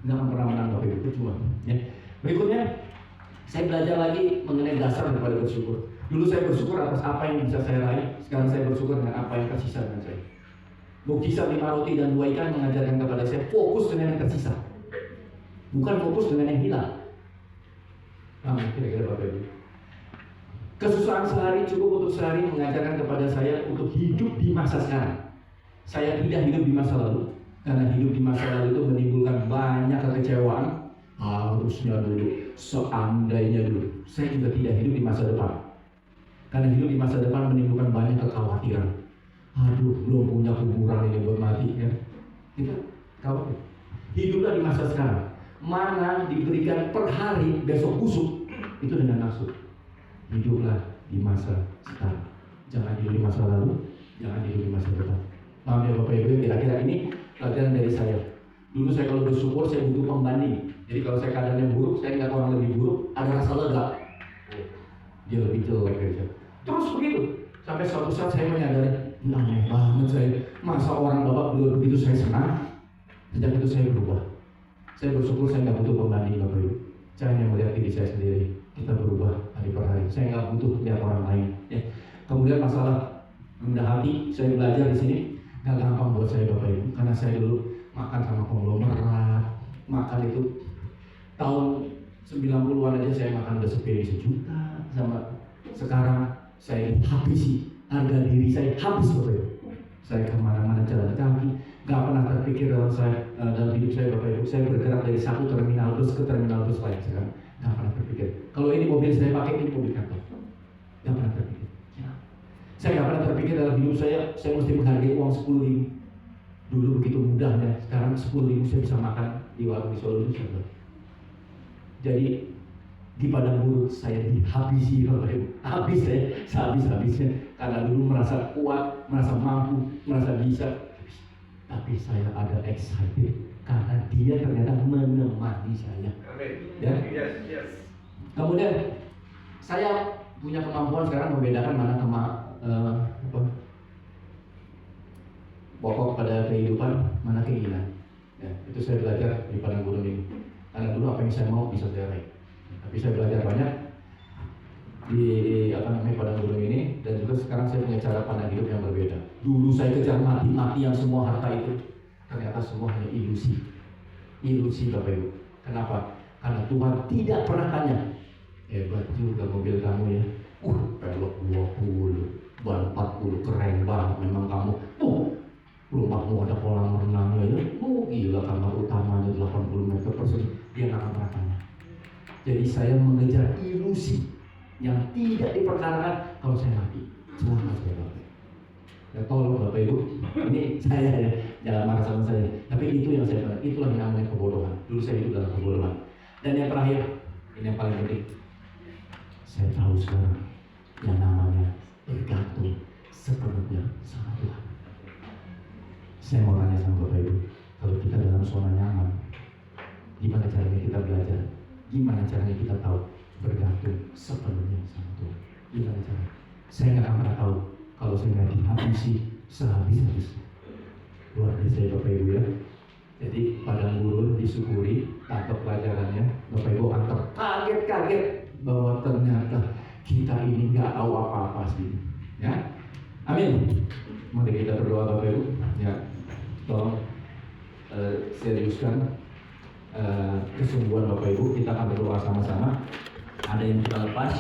Nggak akan pernah menang Bapak Ibu, cuma. Ya. Berikutnya, saya belajar lagi mengenai dasar daripada bersyukur. Dulu saya bersyukur atas apa yang bisa saya raih. Sekarang saya bersyukur dengan apa yang tersisa dengan saya. Mukjizat 5 roti dan 2 ikan mengajarkan kepada saya fokus dengan yang tersisa, bukan fokus dengan yang hilang. Kira-kira Bapak Ibu. Kesusahan sehari cukup untuk sehari mengajarkan kepada saya untuk hidup di masa sekarang. Saya tidak hidup di masa lalu, karena hidup di masa lalu itu menimbulkan banyak kekecewaan. Harusnya dulu, seandainya dulu. Saya juga tidak hidup di masa depan, karena hidup di masa depan menimbulkan banyak kekhawatiran. Aduh, belum punya kuburan ini buat mati ya. Kita khawatir. Hiduplah di masa sekarang. Mana diberikan per hari, besok busuk, itu dengan maksud. Hiduplah di masa sekarang. Jangan hidup di masa lalu, jangan hidup di masa depan. Paham ya Bapak Ibu? Kira-kira ini pelajaran dari saya. Dulu saya kalau bersyukur saya butuh pembanding. Jadi kalau saya keadaannya buruk, saya lihat orang lebih buruk, ada rasa lega. Dia lebih jelek aja. Terus begitu. Sampai suatu saat saya menyadari, aneh banget saya. Masa orang Bapak begitu saya senang. Sejak itu saya berubah. Saya bersyukur saya nggak butuh pembanding Bapak Ibu. Saya hanya melihat diri saya sendiri. Kita berubah hari per hari. Saya nggak butuh lihat orang lain. Ya. Kemudian masalah rendah hati, saya belajar di sini nggak gampang buat saya Bapak Ibu. Karena saya dulu makan sama konglomerat, makan itu tahun 90-an aja saya makan udah sepiring 1 juta. Sama sekarang saya habisi harga diri saya habis Bapak Ibu. Saya kemana-mana jalan kaki, nggak pernah terpikir dalam hidup saya Bapak Ibu. Saya bergerak dari satu terminal bus ke terminal bus lain sekarang, nggak pernah terpikir. Kalau ini mobil saya pakai, ini mobil kantor, nggak pernah terpikir. Ya. Saya nggak pernah terpikir dalam hidup saya mesti menghargai uang 10.000. Dulu begitu mudahnya, sekarang 10.000 saya bisa makan di warung di Solo itu sudah. Jadi di padang gurun saya dihabisi Bapak Ibu. Habis saya sehabis-habisnya karena dulu merasa kuat, merasa mampu, merasa bisa. Tapi saya ada excited karena dia ternyata menemani saya. Ya? Yes. Kemudian saya punya kemampuan sekarang membedakan mana pokok pada kehidupan, mana keinginan. Ya, itu saya belajar di padang gurun ini. Karena dulu apa yang saya mau bisa saya raih. Tapi saya belajar banyak di padang gurun ini, dan juga sekarang saya punya cara pandang hidup yang berbeda. Dulu saya kejar mati-matian semua harta itu, ternyata semua hanya ilusi. Ilusi Bapak Ibu. Kenapa? Karena Tuhan tidak pernah tanya, hebat juga mobil kamu ya. Pelok 20, ban 40, keren banget memang kamu. Rumahmu ada kolam renangnya ya. Gila, kamar utamanya 80 meter persegi. Dia nggak akan pernah tanya. Jadi saya mengejar ilusi yang tidak diperkarakan. Kalau saya mati, celaka saya Bapak. Ya tolong Bapak Ibu, ini saya ya, jangan marah sama saya. Tapi itu yang saya pernah, itulah yang namanya kebodohan. Dulu saya hidup dalam kebodohan. Dan yang terakhir, ini yang paling penting. Saya tahu sekarang yang namanya bergantung sepenuhnya sama Tuhan. Saya mau tanya sama Bapak Ibu, kalau kita dalam zona nyaman, gimana caranya kita belajar? Gimana caranya kita tahu bergantung sepenuhnya sama Tuhan? Gimana caranya? Saya nggak akan pernah tahu kalau saya nggak dihabisi sehabis-habisnya. Luar biasa ya Bapak Ibu ya. Jadi padang gurun disyukuri, tangkap pelajarannya. Bapak Ibu akan terkaget-kaget bahwa ternyata kita ini nggak tahu apa-apa sih. Ya, amin. Mari kita berdoa Bapak Ibu. Ya, tolong seriuskan kesungguhan Bapak Ibu. Kita akan berdoa sama-sama. Ada yang sudah lepas.